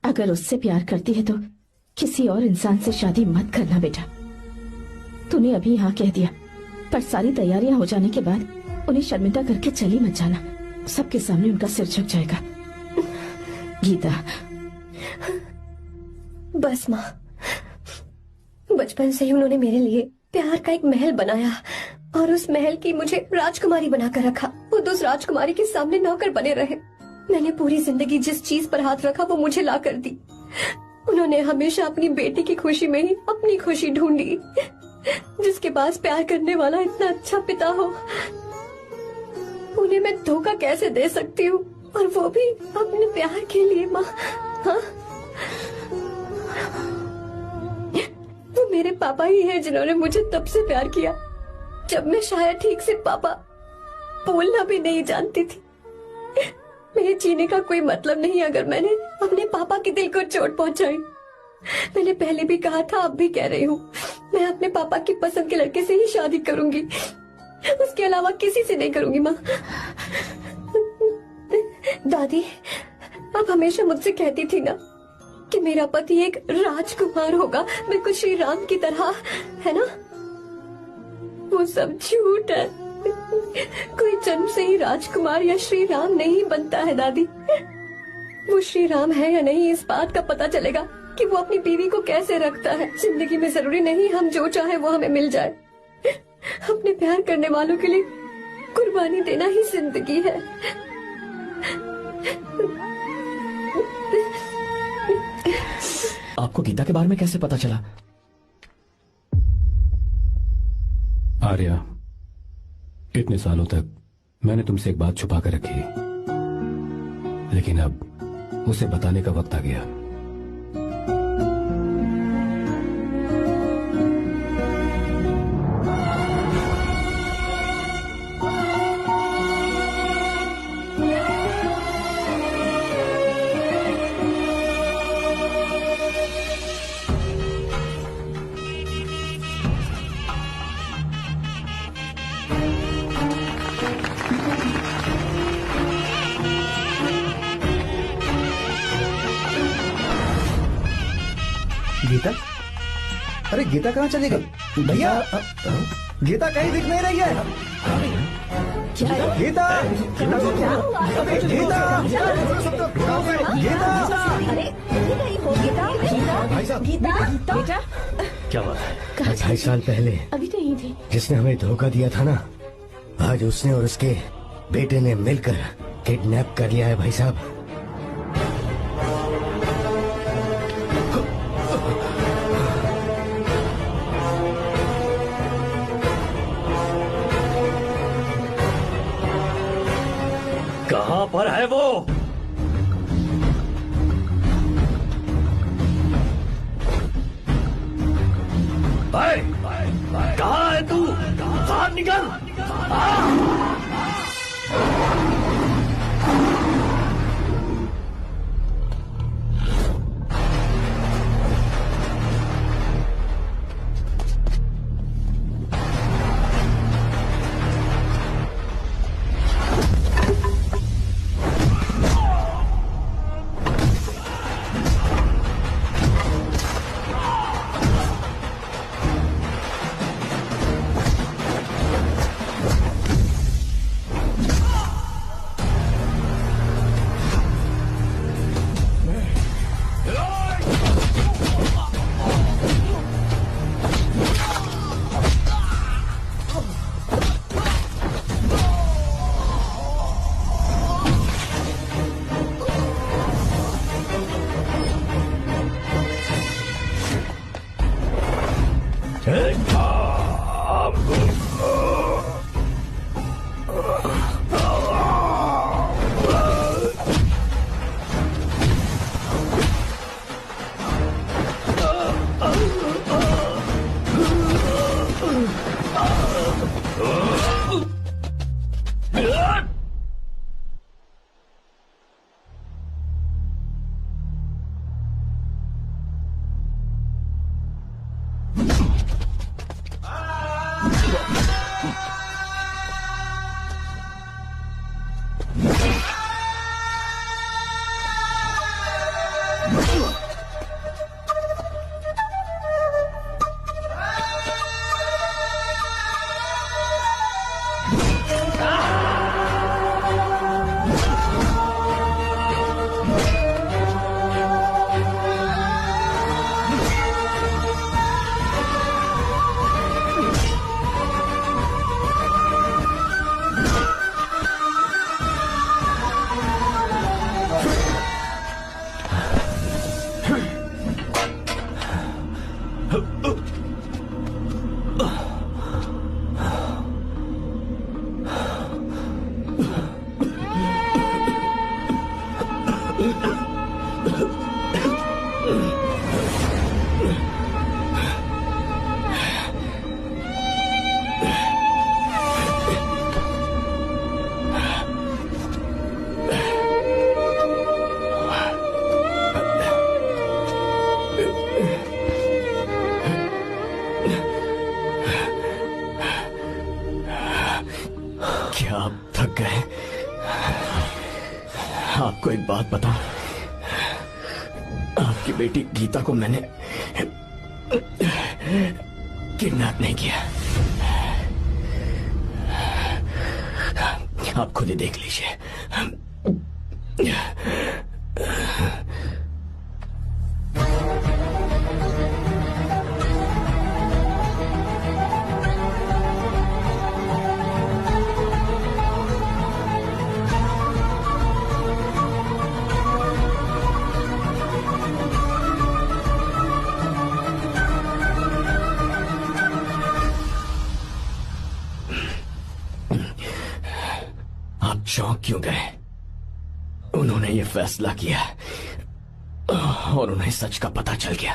अगर उससे प्यार करती है तो किसी और इंसान से शादी मत करना बेटा। तूने अभी हाँ कह दिया, पर सारी तैयारियां हो जाने के बाद उन्हें शर्मिंदा करके चली मत जाना। सबके सामने उनका सिर झुक जाएगा। गीता। बस माँ, बचपन से ही उन्होंने मेरे लिए प्यार का एक महल बनाया और उस महल की मुझे राजकुमारी बनाकर रखा। वो उस राजकुमारी के सामने नौकर बने रहे। मैंने पूरी जिंदगी जिस चीज पर हाथ रखा वो मुझे ला कर दी। उन्होंने हमेशा अपनी बेटी की खुशी में ही अपनी खुशी ढूंढी। जिसके पास प्यार करने वाला इतना अच्छा पिता हो, उन्हें मैं धोखा कैसे दे सकती हूँ, और वो भी अपने प्यार के लिए। माँ, हाँ, वो मेरे पापा ही हैं जिन्होंने मुझे तब से प्यार किया जब मैं शायद ठीक से पापा बोलना भी नहीं जानती थी। मेरे जीने का कोई मतलब नहीं अगर मैंने अपने पापा के दिल को चोट पहुंचाई। मैंने पहले भी कहा था, अब भी कह रही हूँ, मैं अपने पापा की पसंद के लड़के से ही शादी करूंगी, उसके अलावा किसी से नहीं करूंगी। माँ, दादी आप हमेशा मुझसे कहती थी ना कि मेरा पति एक राजकुमार होगा, बिल्कुल श्री राम की तरह, है ना? वो सब झूठ है। कोई जन्म से ही राजकुमार या श्री राम नहीं बनता है दादी। वो श्री राम है या नहीं, इस बात का पता चलेगा कि वो अपनी बीवी को कैसे रखता है। जिंदगी में जरूरी नहीं हम जो चाहे वो हमें मिल जाए। अपने प्यार करने वालों के लिए कुर्बानी देना ही जिंदगी है। आपको गीता के बारे में कैसे पता चला? आर्या, इतने सालों तक मैंने तुमसे एक बात छुपा कर रखी, लेकिन अब उसे बताने का वक्त आ गया। गीता? अरे गीता कहाँ चली गई? भैया, गीता कहीं दिख नहीं रही है। गीता, गीता, गीता, क्या बात है? 2.5 साल पहले अभी तो यही थी। जिसने हमें धोखा दिया था ना, आज उसने और उसके बेटे ने मिलकर किडनैप कर लिया है भाई साहब। कहां पर है वो? कहां है तू? बाहर निकल! क्या आप थक गए? आपको एक बात बताऊं, आपकी बेटी गीता को मैंने किडनैप नहीं किया। आप खुद ही देख लीजिए। चौंक क्यों गए? उन्होंने ये फैसला किया और उन्हें सच का पता चल गया।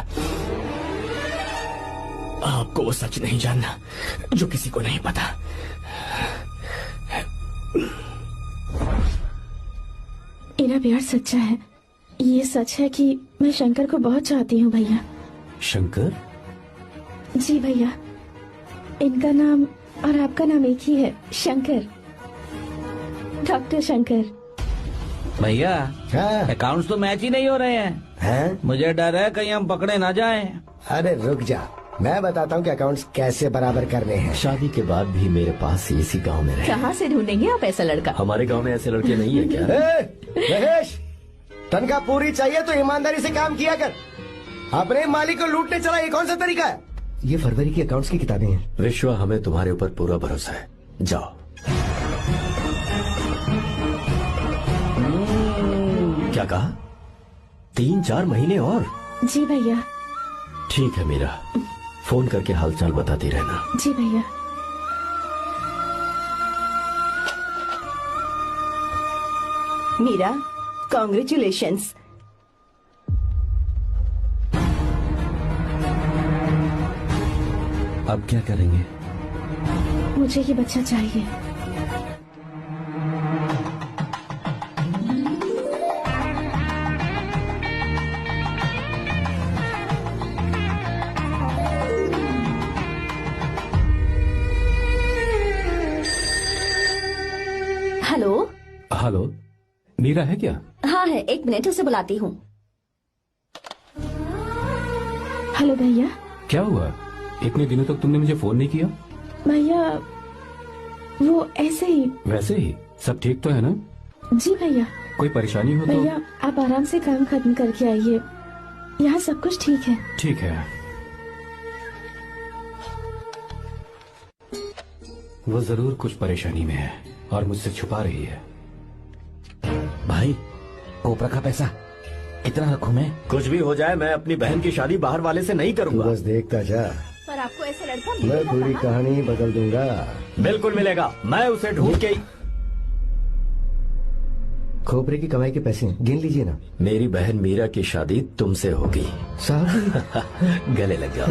आपको वो सच नहीं जानना जो किसी को नहीं पता। मेरा प्यार सच्चा है। ये सच है कि मैं शंकर को बहुत चाहती हूँ भैया। शंकर? जी भैया, इनका नाम और आपका नाम एक ही है, शंकर, डॉक्टर शंकर। भैया अकाउंट्स तो मैच ही नहीं हो रहे हैं। मुझे डर है कहीं हम पकड़े ना जाएं। अरे रुक जा, मैं बताता हूँ कि अकाउंट्स कैसे बराबर करने हैं। शादी के बाद भी मेरे पास इसी गांव में रहे। कहाँ से ढूंढेंगे आप ऐसा लड़का? हमारे गांव में ऐसे लड़के नहीं है क्या? महेश, तनख्वाह पूरी चाहिए तो ईमानदारी से काम किया कर। अपने मालिक को लूटने चला, ये कौन सा तरीका है? ये फरवरी की अकाउंट्स की किताबें हैं। विश्वा, हमें तुम्हारे ऊपर पूरा भरोसा है। जाओ। क्या कहा? 3-4 महीने और? जी भैया। ठीक है मीरा, फोन करके हालचाल बताती रहना। जी भैया। मीरा, कॉन्ग्रेचुलेशंस। अब क्या करेंगे? मुझे ये बच्चा चाहिए। हेलो। हेलो, मीरा है क्या? हाँ है, 1 मिनट, उसे बुलाती हूँ। हेलो भैया। क्या हुआ? इतने दिनों तक तुमने मुझे फोन नहीं किया? भैया वो ऐसे ही। वैसे ही? सब ठीक तो है ना? जी भैया। कोई परेशानी हो तो? भैया आप आराम से काम खत्म करके आइए, यहाँ सब कुछ ठीक है। ठीक है। वो जरूर कुछ परेशानी में है और मुझसे छुपा रही है। भाई, ओपरा का पैसा इतना रखूं मैं? कुछ भी हो जाए, मैं अपनी बहन की शादी बाहर वाले से नहीं करूंगा। बस देखता जा, पर आपको ऐसा लड़का मैं मिलेगा पूरी कहाँ? कहानी बदल दूंगा। बिल्कुल मिलेगा, मैं उसे ढूंढ के। खोपरे की कमाई के पैसे गिन लीजिए ना। मेरी बहन मीरा की शादी तुमसे होगी। साहब गले लग जाओ।